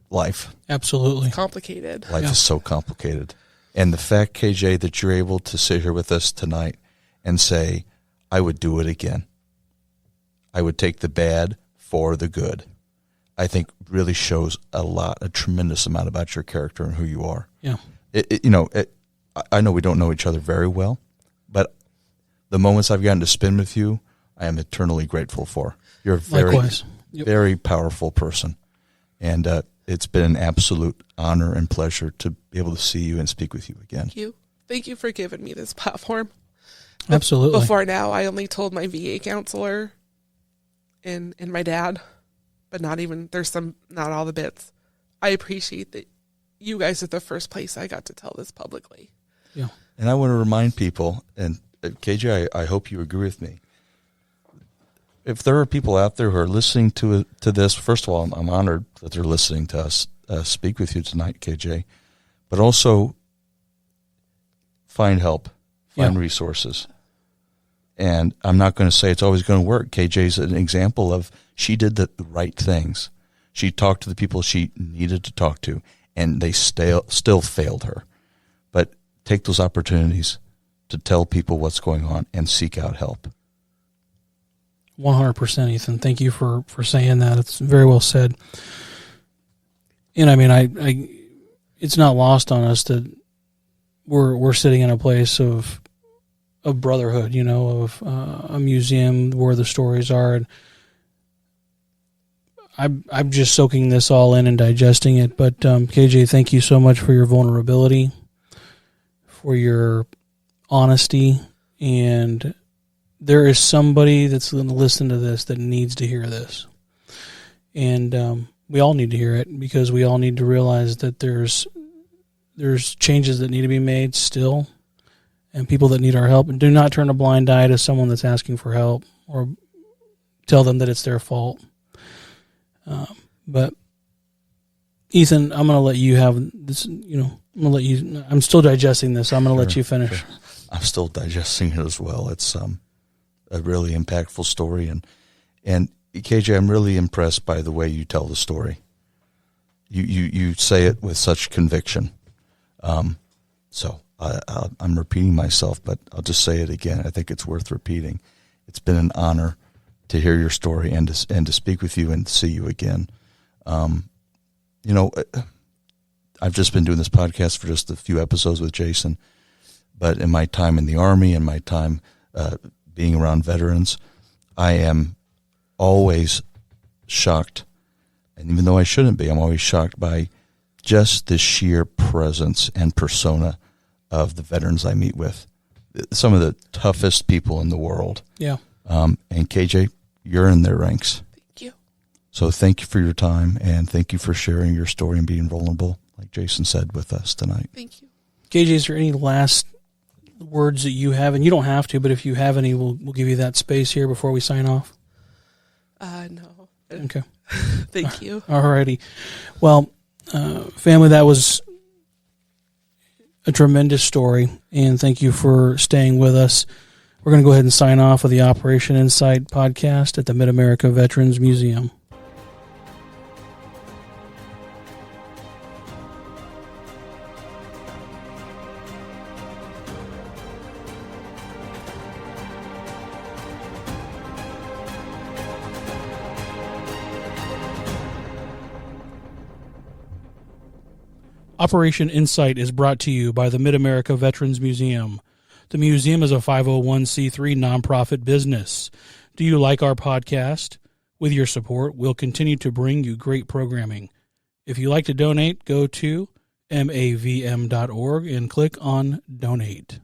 life. Absolutely. It's complicated. Life is so complicated. And the fact, KJ, that you're able to sit here with us tonight and say, I would do it again. I would take the bad for the good. I think really shows a tremendous amount about your character and who you are. Yeah. I know we don't know each other very well, but the moments I've gotten to spend with you, I am eternally grateful for. You're a very, very powerful person. And it's been an absolute honor and pleasure to be able to see you and speak with you again. Thank you. Thank you for giving me this platform. Absolutely. Before now, I only told my VA counselor and my dad, but not all the bits. I appreciate that you guys are the first place I got to tell this publicly. Yeah. And I want to remind people, and KJ, I hope you agree with me. If there are people out there who are listening to this, first of all, I'm honored that they're listening to us speak with you tonight, KJ, but also find help, find resources. And I'm not going to say it's always going to work. KJ's an example of she did the right things. She talked to the people she needed to talk to, and they still failed her. But take those opportunities to tell people what's going on and seek out help. 100%, Ethan. Thank you for saying that. It's very well said. And I mean, it's not lost on us that we're sitting in a place of brotherhood, of a museum where the stories are. And I'm just soaking this all in and digesting it. But KJ, thank you so much for your vulnerability, for your honesty, and there is somebody that's going to listen to this that needs to hear this. And we all need to hear it, because we all need to realize that there's changes that need to be made still, and people that need our help. And do not turn a blind eye to someone that's asking for help or tell them that it's their fault. But Ethan, I'm going to let you have this, I'm still digesting this. So I'm going to let you finish. Sure. I'm still digesting it as well. It's a really impactful story. And KJ, I'm really impressed by the way you tell the story. You say it with such conviction. So I'm repeating myself, but I'll just say it again. I think it's worth repeating. It's been an honor to hear your story and to speak with you and see you again. I've just been doing this podcast for just a few episodes with Jason, but in my time in the Army and my time being around veterans, I am always shocked. And even though I shouldn't be, I'm always shocked by just the sheer presence and persona of the veterans I meet with. Some of the toughest people in the world. Yeah. And KJ, you're in their ranks. Thank you. So thank you for your time, and thank you for sharing your story and being vulnerable, like Jason said, with us tonight. Thank you. KJ, is there any last words that you have? And you don't have to, but if you have any, we'll give you that space here before we sign off. No. Okay. Thank you. All righty. Well, family, that was a tremendous story, and thank you for staying with us. We're going to go ahead and sign off with the Operation Insight podcast at the Mid-America Veterans Museum. Operation Insight is brought to you by the Mid-America Veterans Museum. The museum is a 501c3 nonprofit business. Do you like our podcast? With your support, we'll continue to bring you great programming. If you'd like to donate, go to mavm.org and click on Donate.